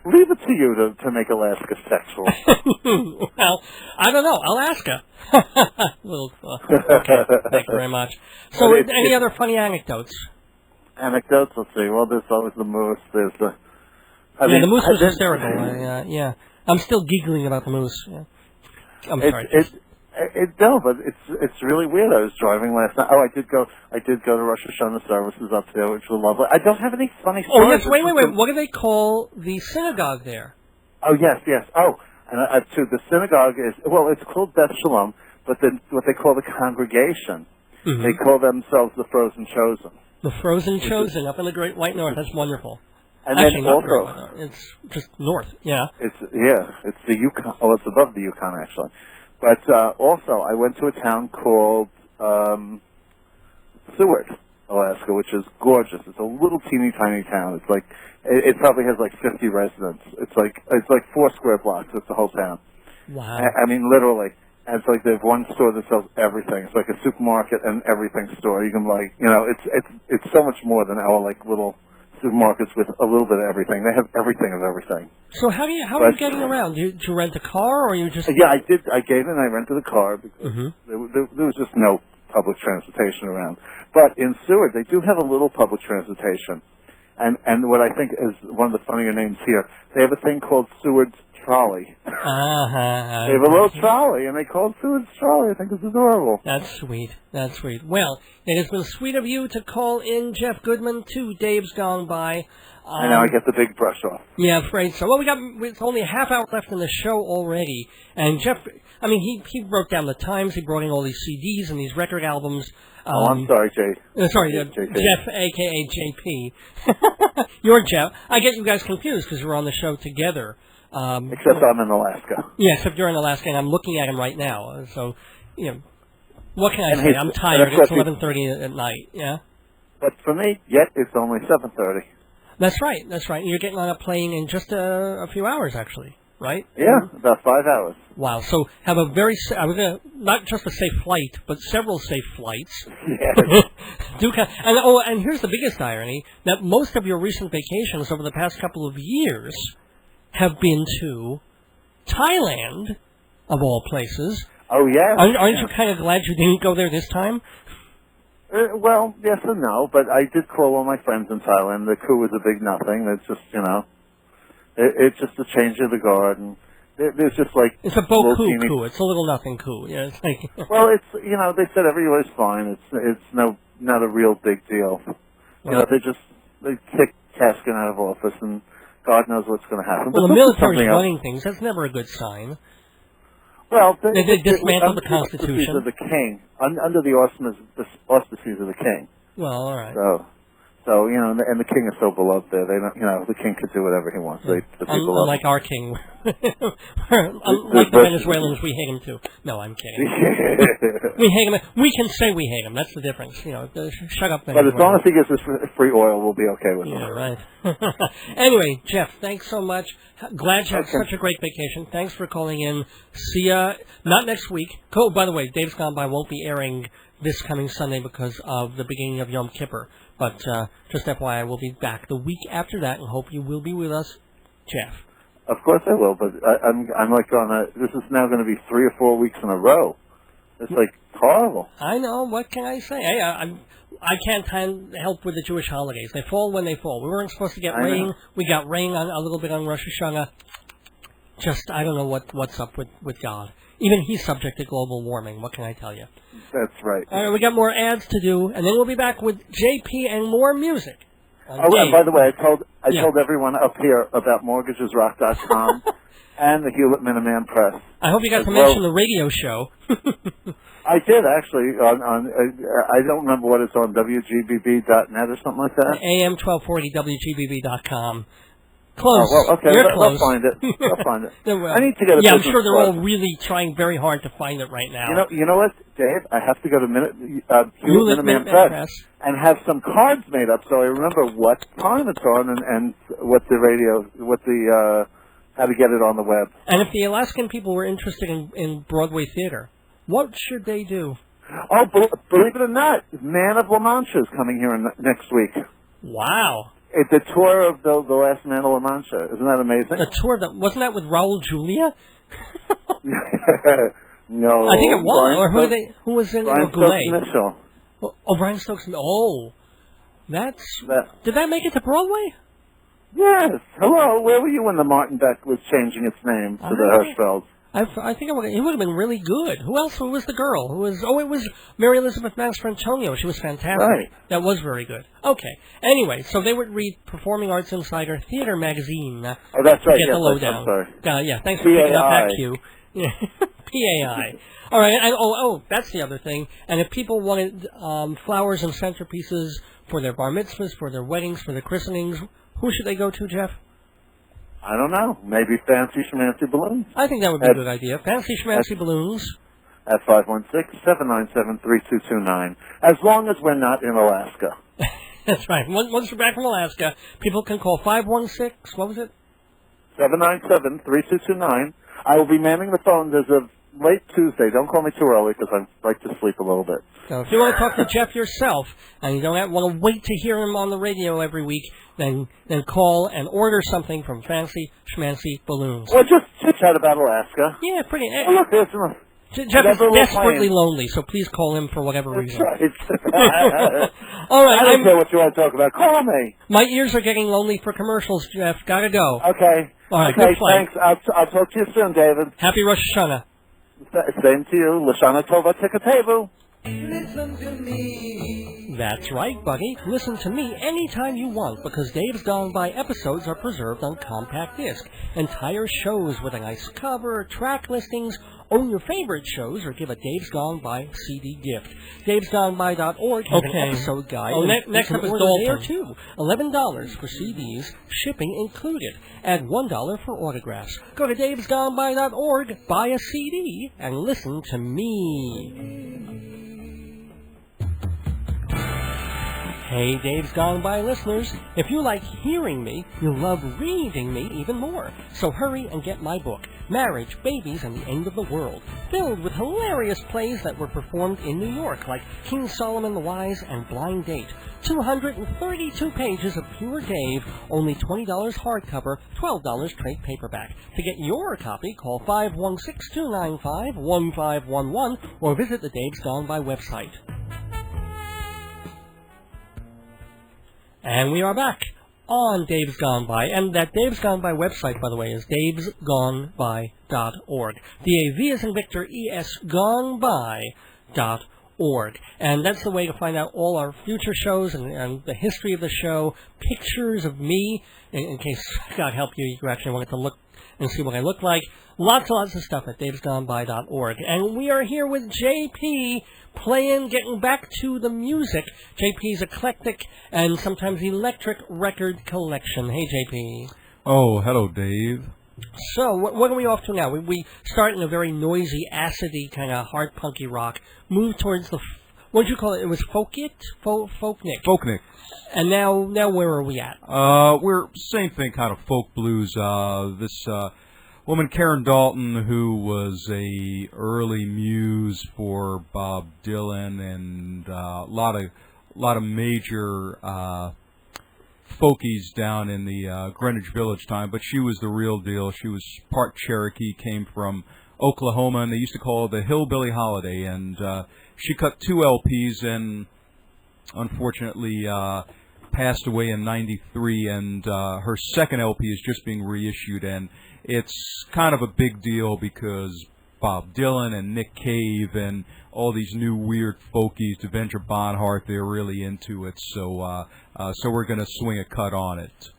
Leave it to you to make Alaska sexual. Well, I don't know. I'll ask her. Okay, thank you very much. So, any other funny anecdotes? Anecdotes? Let's see. Well, there's always the moose. There's the... the moose was hysterical. Yeah. I'm still giggling about the moose. Yeah. I'm sorry. But it's really weird. I was driving last night. I did go to Rosh Hashanah services up there, which were lovely. I don't have any funny stories. Oh yes, wait. What do they call the synagogue there? Oh yes. Oh, and too, the synagogue is it's called Beth Shalom, but then what they call the congregation, they call themselves the Frozen Chosen. The Frozen Chosen up in the Great White North. That's wonderful. And actually, then also, it's just north. Yeah. It's the Yukon. Oh, it's above the Yukon actually. But also, I went to a town called Seward, Alaska, which is gorgeous. It's a little teeny tiny town. It's like it probably has like 50 residents. It's like 4 square blocks. It's the whole town. Wow. I mean, literally. And it's like they have one store that sells everything. It's like a supermarket and everything store. You can it's so much more than our like little supermarkets with a little bit of everything. They have everything of everything. So how are you getting around? Do you rent a car, or you just? Yeah, I did. I gave in. I rented a car because there was just no public transportation around. But in Seward, they do have a little public transportation, and what I think is one of the funnier names here, they have a thing called Seward's Trolley. They have a little trolley, and they call it Seward's Trolley. I think it's adorable. That's sweet. That's sweet. Well, it has been sweet of you to call in Jeff Goodman. 2 Dave's gone by. I know, I get the big brush off. Yeah, afraid so. Well, it's only a half hour left in the show already. And Jeff, I mean, he wrote down the times. He brought in all these CDs and these record albums. I'm sorry, Jay. Jeff, a.k.a. JP. You're Jeff. I get you guys confused because we're on the show together. Except I'm in Alaska. Yeah, except you're in Alaska, and I'm looking at him right now. So, what can I say? I'm tired. It's 11:30 at night, yeah? But for me, yet it's only 7:30. That's right. You're getting on a plane in just a few hours, actually, right? Yeah, about 5 hours. Wow. So have a very, not just a safe flight, but several safe flights. Yes. And here's the biggest irony, that most of your recent vacations over the past couple of years have been to Thailand, of all places. Oh, yeah. Aren't you kind of glad you didn't go there this time? Well, yes and no, but I did call all my friends in Thailand. The coup was a big nothing. It's just, it's just a change of the guard, and there's just like... It's a Boku coup. It's a little nothing coup. Yeah, it's like... Well, it's, they said everywhere's fine. It's not a real big deal. Well, they kick Kaskin out of office, and God knows what's going to happen. Well, the military's running things. That's never a good sign. Well, they dismantled the Constitution. The auspices of the king, under the auspices of the king. Well, all right. So and the king is so beloved there. They don't, the king could do whatever he wants. Unlike our king, like the Venezuelans, we hate him too. No, I'm kidding. We hate him. We can say we hate him. That's the difference. Shut up, Venezuela. But as long as he gives us free oil, we'll be okay with it. Yeah, right. Anyway, Jeff, thanks so much. Glad you had such a great vacation. Thanks for calling in. See ya. Not next week. Oh, by the way, Dave's Gone By won't be airing this coming Sunday because of the beginning of Yom Kippur. But just FYI, we'll be back the week after that, and hope you will be with us, Jeff. Of course I will, but I'm like this is now going to be 3 or 4 weeks in a row. It's like horrible. I know. What can I say? I can't help with the Jewish holidays. They fall when they fall. We weren't supposed to get rain. Know. We got rain a little bit on Rosh Hashanah. Just, I don't know what's up with God. Even he's subject to global warming. What can I tell you? That's right. All right, we got more ads to do, and then we'll be back with JP and more music. And by the way, I told everyone up here about mortgagesrock.com and the Hewlett Minuteman Press. I hope you got to mention the radio show. I did, actually. I don't remember what it's on, WGBB.net or something like that. AM 1240, WGBB.com. Close. Oh, well, okay. You're close. They'll find it. They'll find it. I need to get a I'm sure they're club. all really trying very hard to find it right now. You know what, Dave? I have to go to Hewlett Minuteman Press and have some cards made up so I remember what time it's on and what the how to get it on the web. And if the Alaskan people were interested in Broadway theater, what should they do? Oh, believe it or not, Man of La Mancha is coming here next week. Wow. It's a tour of the last Man of La Mancha. Isn't that amazing? A tour wasn't that with Raul Julia? No. I think it was. Who was in Brian Stokes Mitchell. Oh, Brian Stokes. Oh, did that make it to Broadway? Yes. Hello. Where were you when the Martin Beck was changing its name to the Hirschfelds? I think it would have been really good. Who else? Who was the girl? It was Mary Elizabeth Mastrantonio. She was fantastic. Right. That was very good. Okay. Anyway, so they would read Performing Arts Insider Theater Magazine. Oh, that's right. To get the lowdown. I'm sorry. Yeah, thanks for picking up that cue. Yeah. PAI. All right, and that's the other thing. And if people wanted flowers and centerpieces for their bar mitzvahs, for their weddings, for their christenings, who should they go to, Jeff? I don't know. Maybe Fancy Schmancy Balloons. I think that would be a good idea. Fancy Schmancy Balloons. at 516-797-3229, as long as we're not in Alaska. That's right. Once we're back from Alaska, people can call 516, what was it? 797-3229. I will be manning the phones as of late Tuesday. Don't call me too early because I like to sleep a little bit. So if you want to talk to Jeff yourself and you don't want to wait to hear him on the radio every week, then call and order something from Fancy Schmancy Balloons. Well, just chit-chat about Alaska. Yeah, pretty. Oh, look, there's some... Jeff is desperately lonely, so please call him for whatever reason. That's right. All right. I don't care what you want to talk about. Call me. My ears are getting lonely for commercials, Jeff. Gotta go. Okay. All right, okay, good flight. Thanks. I'll talk to you soon, David. Happy Rosh Hashanah. Same to you. Lashana Tova Tikatevu. Listen to me. That's right, buddy. Listen to me anytime you want, because Dave's Gone By episodes are preserved on compact disc. Entire shows with a nice cover, track listings, own your favorite shows, or give a Dave's Gone By CD gift. Dave'sGoneBy.org has an episode guide. Oh, next up is Dalton. There too. $11 for CDs, shipping included. Add $1 for autographs. Go to Dave'sGoneBy.org, buy a CD, and listen to me. Hey, Dave's Gone By listeners, if you like hearing me, you'll love reading me even more. So hurry and get my book, Marriage, Babies, and the End of the World, filled with hilarious plays that were performed in New York, like King Solomon the Wise and Blind Date. 232 pages of pure Dave, only $20 hardcover, $12 trade paperback. To get your copy, call 516-295-1511 or visit the Dave's Gone By website. And we are back on Dave's Gone By. And that Dave's Gone By website, by the way, is davesgoneby.org. D-A-V as in Victor, E-S, goneby.org. And that's the way to find out all our future shows and the history of the show, pictures of me, in case, God help you, you actually wanted to look and see what I look like. Lots and lots of stuff at davesgoneby.org. And we are here with J.P., getting back to the music, JP's eclectic and sometimes electric record collection. Hey, JP. Oh, hello, Dave. So, what are we off to now? We start in a very noisy, acidy, kind of hard, punky rock, move towards the, what did you call it? It was folknick? Folknick. And now where are we at? We're same thing, kind of folk blues. This woman, Karen Dalton, who was a early muse for Bob Dylan and a lot of major folkies down in the Greenwich Village time, but she was the real deal. She was part Cherokee, came from Oklahoma, and they used to call her the Hillbilly Holiday, and she cut 2 LPs and unfortunately passed away in '93, and her second LP is just being reissued, and it's kind of a big deal because Bob Dylan and Nick Cave and all these new weird folkies, Devendra Banhart, they're really into it. So we're going to swing a cut on it.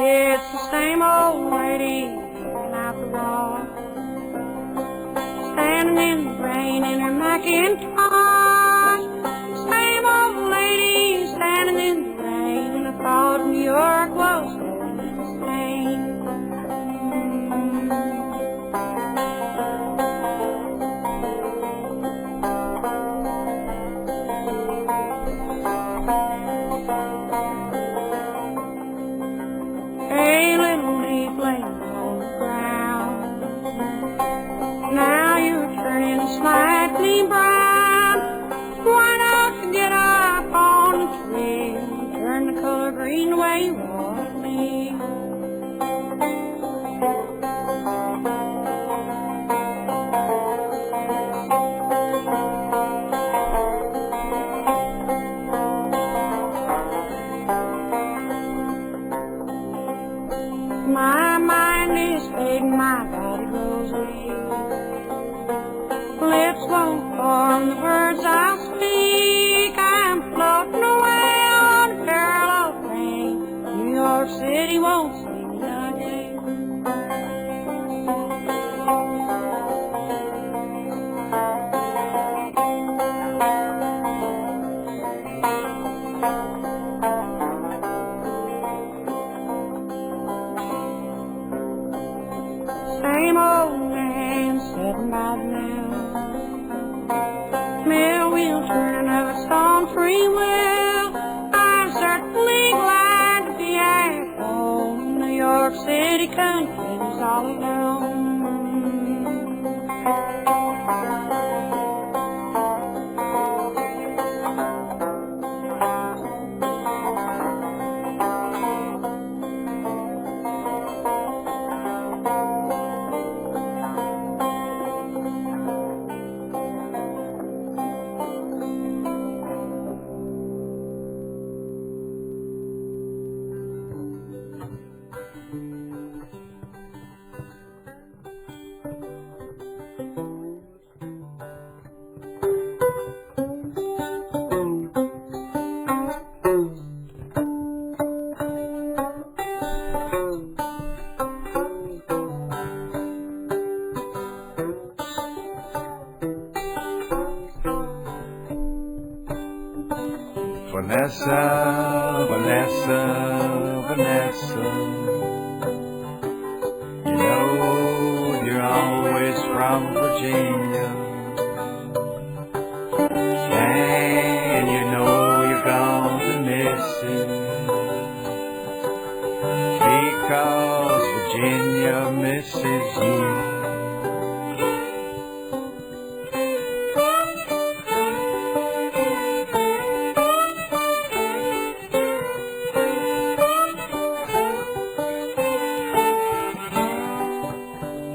It's the same old lady out the wall, standing in the rain in her on free will. I'm certainly glad to be at home. New York City country is all alone. Vanessa, Vanessa, Vanessa, you know you're always from Virginia, and you know you're going to miss it, because Virginia misses you.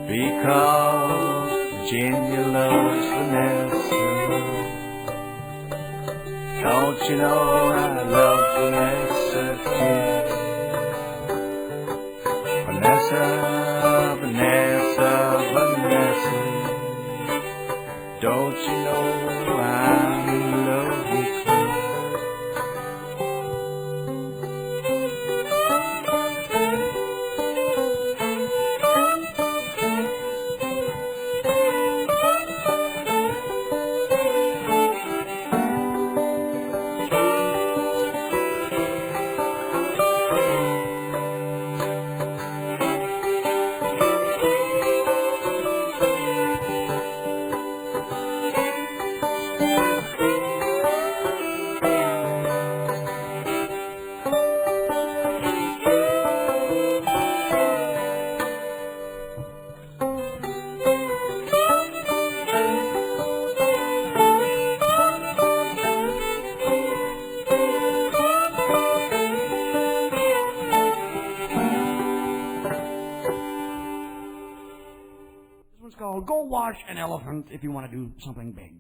Because Virginia loves Vanessa. Don't you know I love Vanessa too? Vanessa, Vanessa, Vanessa. Don't you know I'm in love with you? Go wash an elephant if you want to do something big.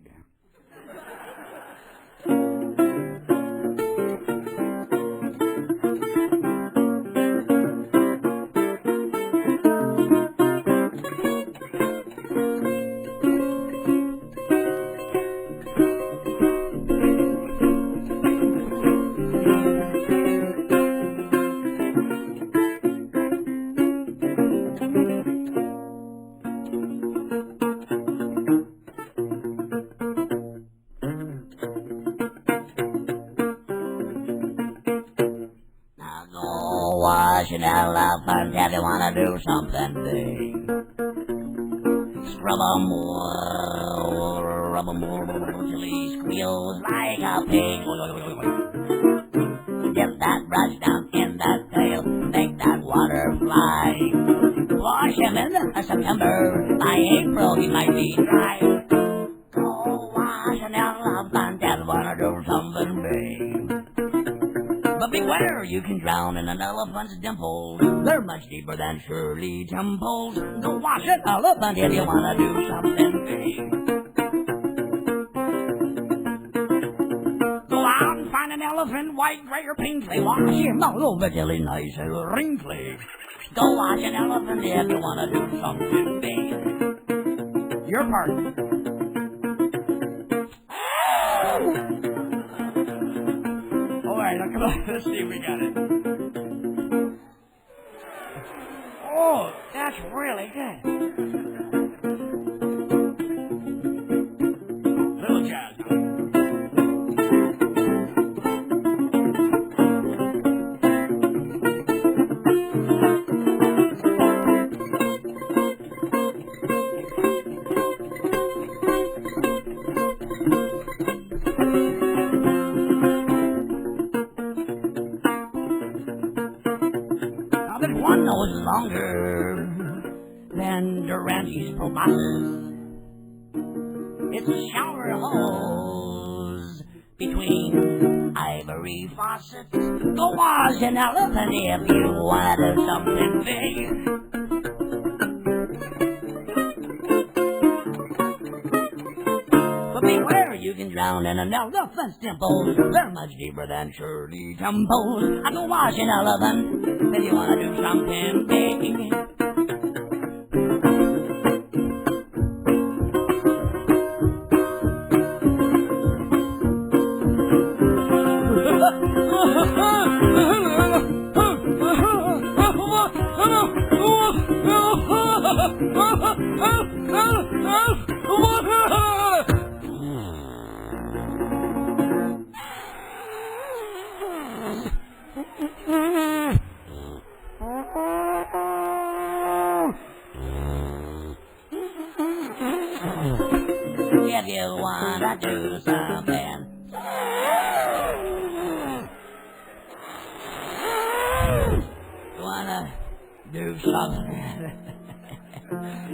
Wash an elephant if you want to do something big. Scrub 'em, rub 'em till he squeals like a pig. Dip that brush down in that tail, make that water fly. Wash him in September, by April he might be dry. Go wash an elephant if you want to do something big. But beware, you can drown in an elephant's dimples. They're much deeper than Shirley Temples. Go wash an elephant if you want to do something big. Go out and find an elephant, white, gray, or pinkly. Wash him all over till he's nice and wrinkly. Go wash an elephant if you want to do something big. Your part. Come on, let's see if we got it. Oh, that's really good. Little jazz. bosses. It's a shower hose between ivory faucets. Go wash an elephant if you want to do something big. But beware, you can drown in an elephant's dimples. They're much deeper than Shirley Temples. I go wash an elephant if you want to do something big. If you wanna do something, do something.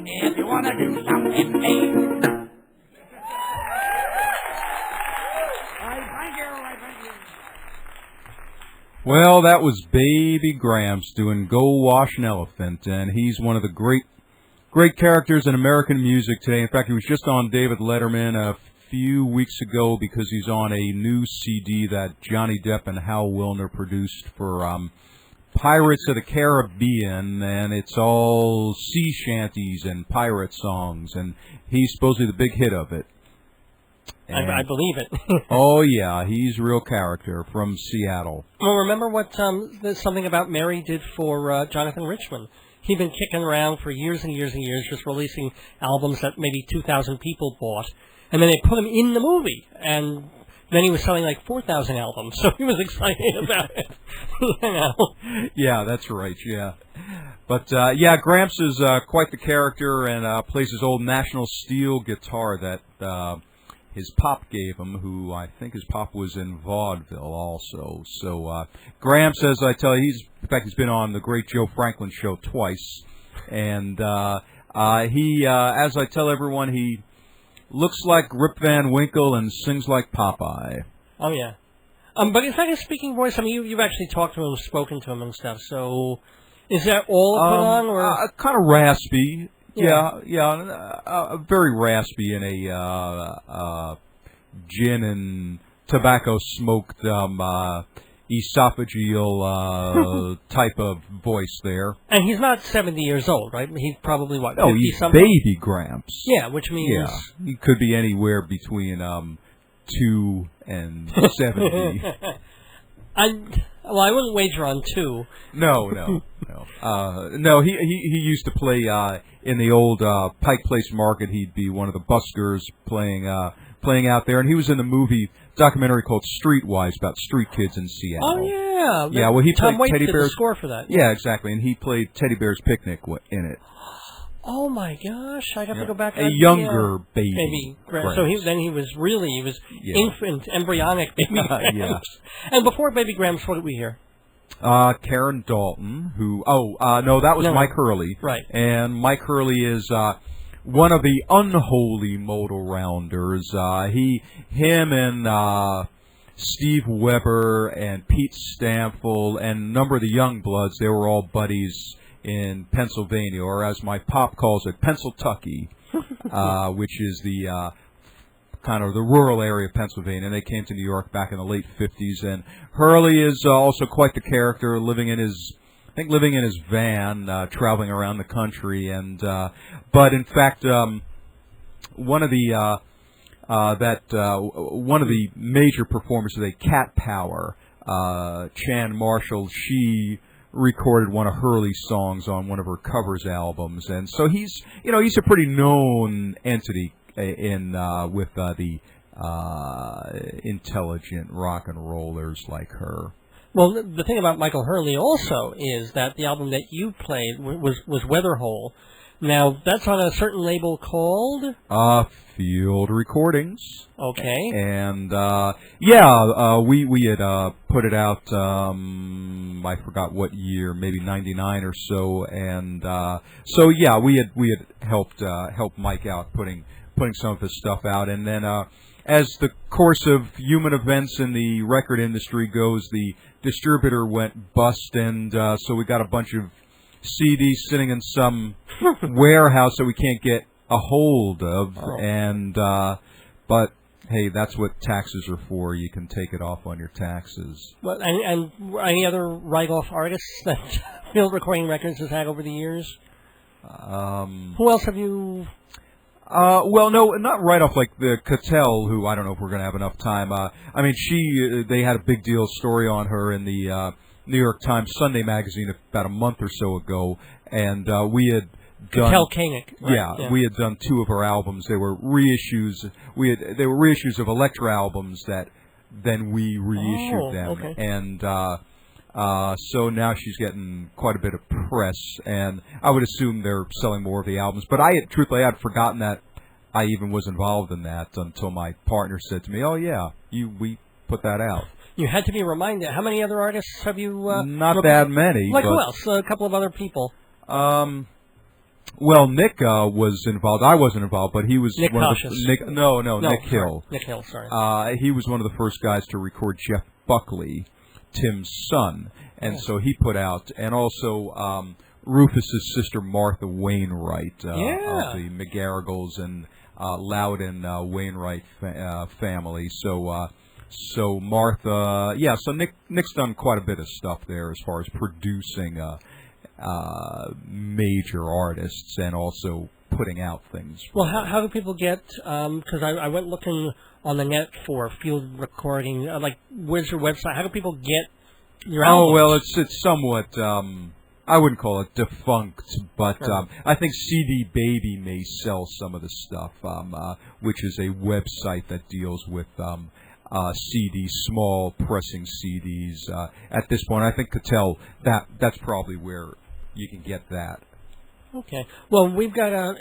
If you wanna do something big. Well, that was Baby Gramps doing Go Wash an Elephant, and he's one of the great characters in American music today. In fact, he was just on David Letterman a few weeks ago because he's on a new CD that Johnny Depp and Hal Wilner produced for Pirates of the Caribbean, and it's all sea shanties and pirate songs, and he's supposedly the big hit of it. I believe it. Oh, yeah, he's a real character from Seattle. Well, remember what Something About Mary did for Jonathan Richman? He'd been kicking around for years and years and years, just releasing albums that maybe 2,000 people bought, and then they put him in the movie, and then he was selling like 4,000 albums, so he was excited about it. You know? Yeah, that's right, yeah. But, yeah, Gramps is quite the character and plays his old National Steel guitar that his pop gave him, who I think his pop was in vaudeville also. So Gramps, as I tell you, in fact, he's been on the great Joe Franklin show twice. And he, as I tell everyone, he looks like Rip Van Winkle and sings like Popeye. Oh, yeah. But it's like a speaking voice. I mean, you've actually talked to him, spoken to him and stuff. So is that all put on? Or? Kind of raspy. Yeah, very raspy in a gin and tobacco smoked esophageal type of voice there. And he's not 70 years old, right? He's probably, what, 50 No, he's something? Baby Gramps. Yeah, which means... Yeah, he could be anywhere between 2 and 70. Well, I wouldn't wager on 2. No. He used to play in the old Pike Place Market. He'd be one of the buskers playing out there, and he was in the movie documentary called Streetwise about street kids in Seattle. Oh yeah, yeah. Well, he Tom played Waits Teddy did Bear's the score for that. Yeah, exactly, and he played Teddy Bear's Picnic in it. Oh my gosh! I have to go back. A younger baby. Gramps. So he was infant, embryonic baby Gramps. Yeah. And before Baby Gramps, what did we hear? Karen Dalton, who no, that was Mike Hurley. Right. And Mike Hurley is one of the unholy modal rounders. Him and Steve Weber and Pete Stamfel and a number of the Youngbloods, they were all buddies in Pennsylvania, or as my pop calls it, Pennsyltucky, which is the kind of the rural area of Pennsylvania. And they came to New York back in the late 50s. And Hurley is also quite the character, living in his van, traveling around the country. And but in fact, one of the major performers of Cat Power, Chan Marshall, she recorded one of Hurley's songs on one of her covers albums, and so he's a pretty known entity with the intelligent rock and rollers like her. Well, the thing about Michael Hurley also is that the album that you played was Weatherhole. Now, that's on a certain label called? Field Recordings. Okay. And, we had put it out, I forgot what year, maybe 99 or so. And we had helped Mike out putting some of his stuff out. And then as the course of human events in the record industry goes, the distributor went bust, and so we got a bunch of CDs sitting in some warehouse that we can't get a hold of. And but hey, that's what taxes are for. You can take it off on your taxes. Well, and any other write-off artists that Field Recording Records has had over the years? Who else have you? Well, no, not right off like the Cattell, who I don't know if we're going to have enough time. They had a big deal story on her in the New York Times Sunday magazine about a month or so ago, and we had done Cattell Koenig. Right? Yeah, we had done 2 of her albums. They were reissues. They were reissues of Elektra albums that then we reissued them, okay. And so now she's getting quite a bit of press, and I would assume they're selling more of the albums. But I had forgotten that I even was involved in that until my partner said to me, "Oh yeah, we put that out." You had to be reminded. How many other artists have you? Not that many. Like who else? A couple of other people. Well, Nick was involved. I wasn't involved, but he was Nick one Cautious. of the Nick Hill. Nick Hill, sorry. He was one of the first guys to record Jeff Buckley, Tim's son, and so he put out, and also Rufus's sister Martha Wainwright of the McGarrigles and Loudon Wainwright family. So Martha, so Nick's done quite a bit of stuff there as far as producing major artists and also putting out things. Well, how do people get? Because I went looking on the net for Field Recording. Where's your website? How do people get your albums? Oh well, it's somewhat. I wouldn't call it defunct, but I think CD Baby may sell some of the stuff, which is a website that deals with CDs, small pressing CDs. At this point, I think Cattell, that's probably where you can get that. Okay. Well, we've got to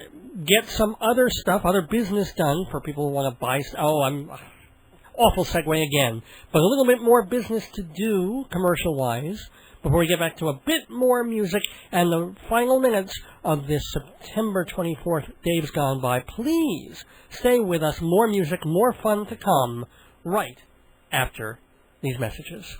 get some other stuff, other business done for people who want to buy. I'm awful segue again, but a little bit more business to do, commercial-wise, before we get back to a bit more music and the final minutes of this September 24th Dave's Gone By. Please stay with us. More music, more fun to come right after these messages.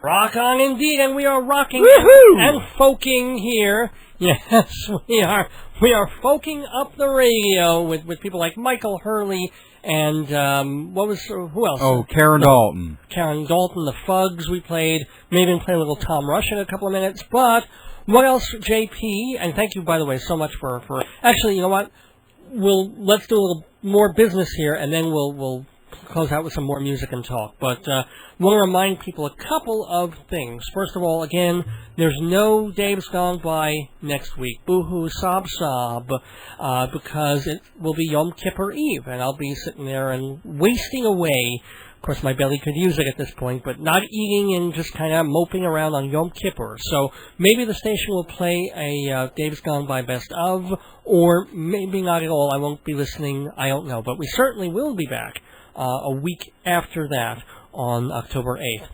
Rock on indeed, and we are rocking and folking here. Yes, we are folking up the radio with people like Michael Hurley and who else? Oh, Karen Dalton. Karen Dalton, the Fugs we played. Maybe play a little Tom Rush in a couple of minutes. But what else, JP? And thank you, by the way, so much for actually, you know what? Let's do a little more business here, and then we'll close out with some more music and talk. But want to remind people a couple of things. First of all, again, there's no Dave's Gone By next week. Boo-hoo, sob, because it will be Yom Kippur Eve, and I'll be sitting there and wasting away. Of course, my belly could use it at this point, but not eating and just kind of moping around on Yom Kippur. So maybe the station will play a Dave's Gone By Best Of, or maybe not at all. I won't be listening. I don't know. But we certainly will be back a week after that on October 8th.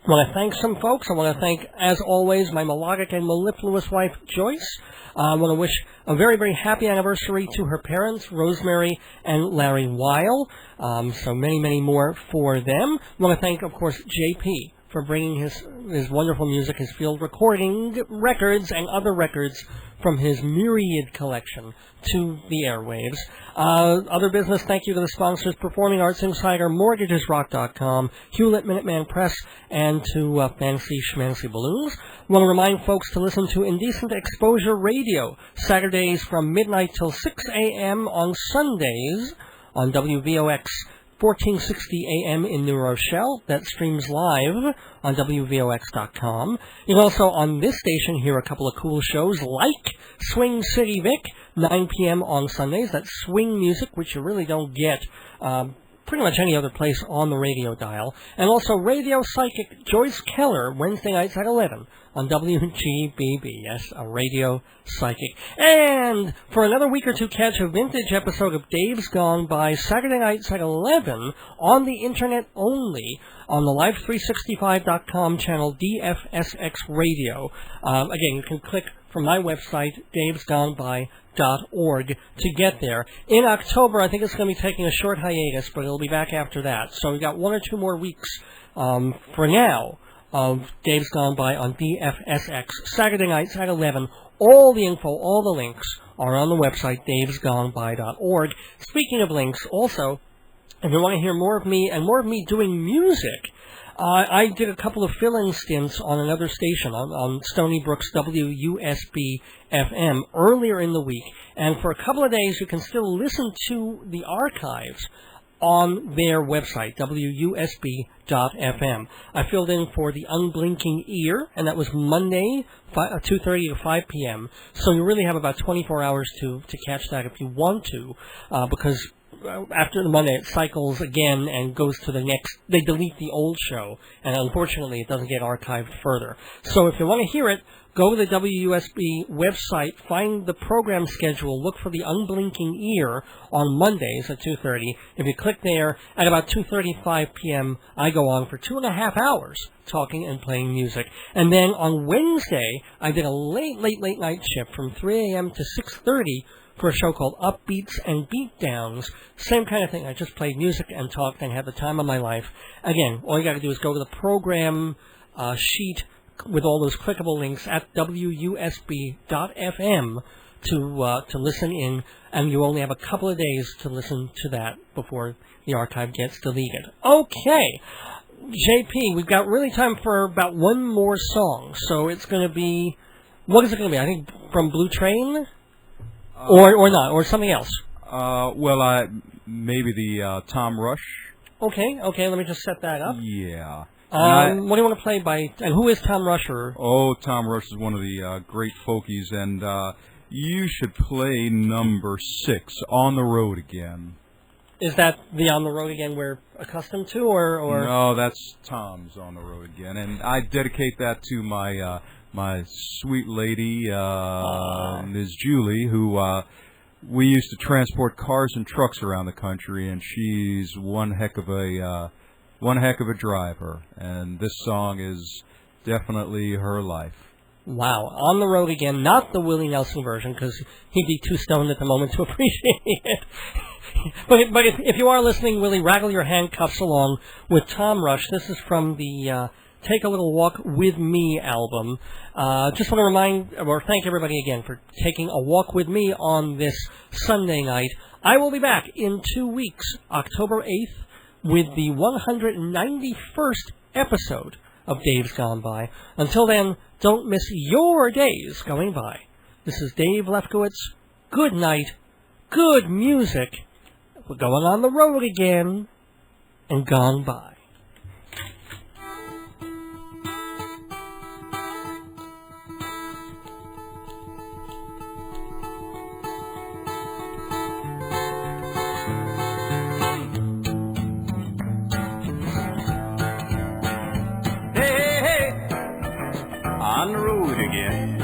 I want to thank some folks. I want to thank, as always, my melodic and mellifluous wife, Joyce. I want to wish a very, very happy anniversary to her parents, Rosemary and Larry Weil. So many, many more for them. I want to thank, of course, JP for bringing his wonderful music, his Field Recording records and other records from his myriad collection to the airwaves. Other business, thank you to the sponsors, Performing Arts Insider, MortgagesRock.com, Hewlett Minuteman Press, and to Fancy Schmancy Balloons. I want to remind folks to listen to Indecent Exposure Radio, Saturdays from midnight till 6 a.m. on Sundays on WVOX 1460 AM in New Rochelle. That streams live on WVOX.com. You can also, on this station, hear a couple of cool shows like Swing City Vic, 9 p.m. on Sundays. That's swing music, which you really don't get pretty much any other place on the radio dial. And also Radio Psychic Joyce Keller, Wednesday nights at 11 on WGBB. Yes, a radio psychic. And for another week or two, catch a vintage episode of Dave's Gone By Saturday nights at 11 on the internet only on the Live365.com channel DFSX Radio. Again, you can click from my website, davesgoneby.org, to get there. In October, I think it's going to be taking a short hiatus, but it'll be back after that. So we've got 1 or 2 more weeks for now of Dave's Gone By on DFSX, Saturday nights at 11. All the info, all the links are on the website, davesgoneby.org. Speaking of links, also, if you want to hear more of me and more of me doing music, I did a couple of fill-in stints on another station, on Stony Brook's WGBB-FM earlier in the week, and for a couple of days you can still listen to the archives on their website, WUSB.FM. I filled in for the Unblinking Ear, and that was Monday, 2:30 to 5 p.m., so you really have about 24 hours to catch that if you want to, because after the Monday, it cycles again and goes to the next. They delete the old show, and unfortunately, it doesn't get archived further. So if you want to hear it, go to the WUSB website, find the program schedule, look for the Unblinking Ear on Mondays at 2:30. If you click there, at about 2:35 p.m., I go on for 2.5 hours talking and playing music. And then on Wednesday, I did a late night shift from 3 a.m. to 6:30 for a show called Upbeats and Beatdowns. Same kind of thing. I just played music and talked and had the time of my life. Again, all you got to do is go to the program sheet with all those clickable links at WUSB.FM to listen in, and you only have a couple of days to listen to that before the archive gets deleted. Okay, JP, we've got really time for about one more song, so it's going to be, what is it going to be? I think from Blue Train? Or not, or something else. Maybe the Tom Rush. Okay, let me just set that up. Yeah. What do you want to play by, and who is Tom Rush? Oh, Tom Rush is one of the great folkies, and you should play number 6, On the Road Again. Is that the On the Road Again we're accustomed to, or? No, that's Tom's On the Road Again, and I dedicate that to my my sweet lady, Ms. Julie, who we used to transport cars and trucks around the country, and she's one heck of a driver. And this song is definitely her life. Wow, On the Road Again, not the Willie Nelson version, because he'd be too stoned at the moment to appreciate it. But if you are listening, Willie, rattle your handcuffs along with Tom Rush. This is from the Take a Little Walk With Me album. Just want to remind, or thank everybody again for taking a walk with me on this Sunday night. I will be back in 2 weeks, October 8th, with the 191st episode of Dave's Gone By. Until then, don't miss your days going by. This is Dave Lefkowitz. Good night, good music. We're going on the road again and gone by. On the road again.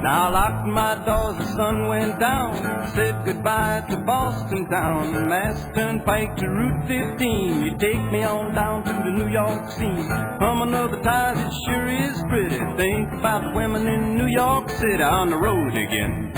Now I locked my doors, the sun went down. Said goodbye to Boston town. Mass Turnpike to Route 15. You take me on down to the New York scene. From another tide, it sure is pretty. Think about the women in New York City. On the road again.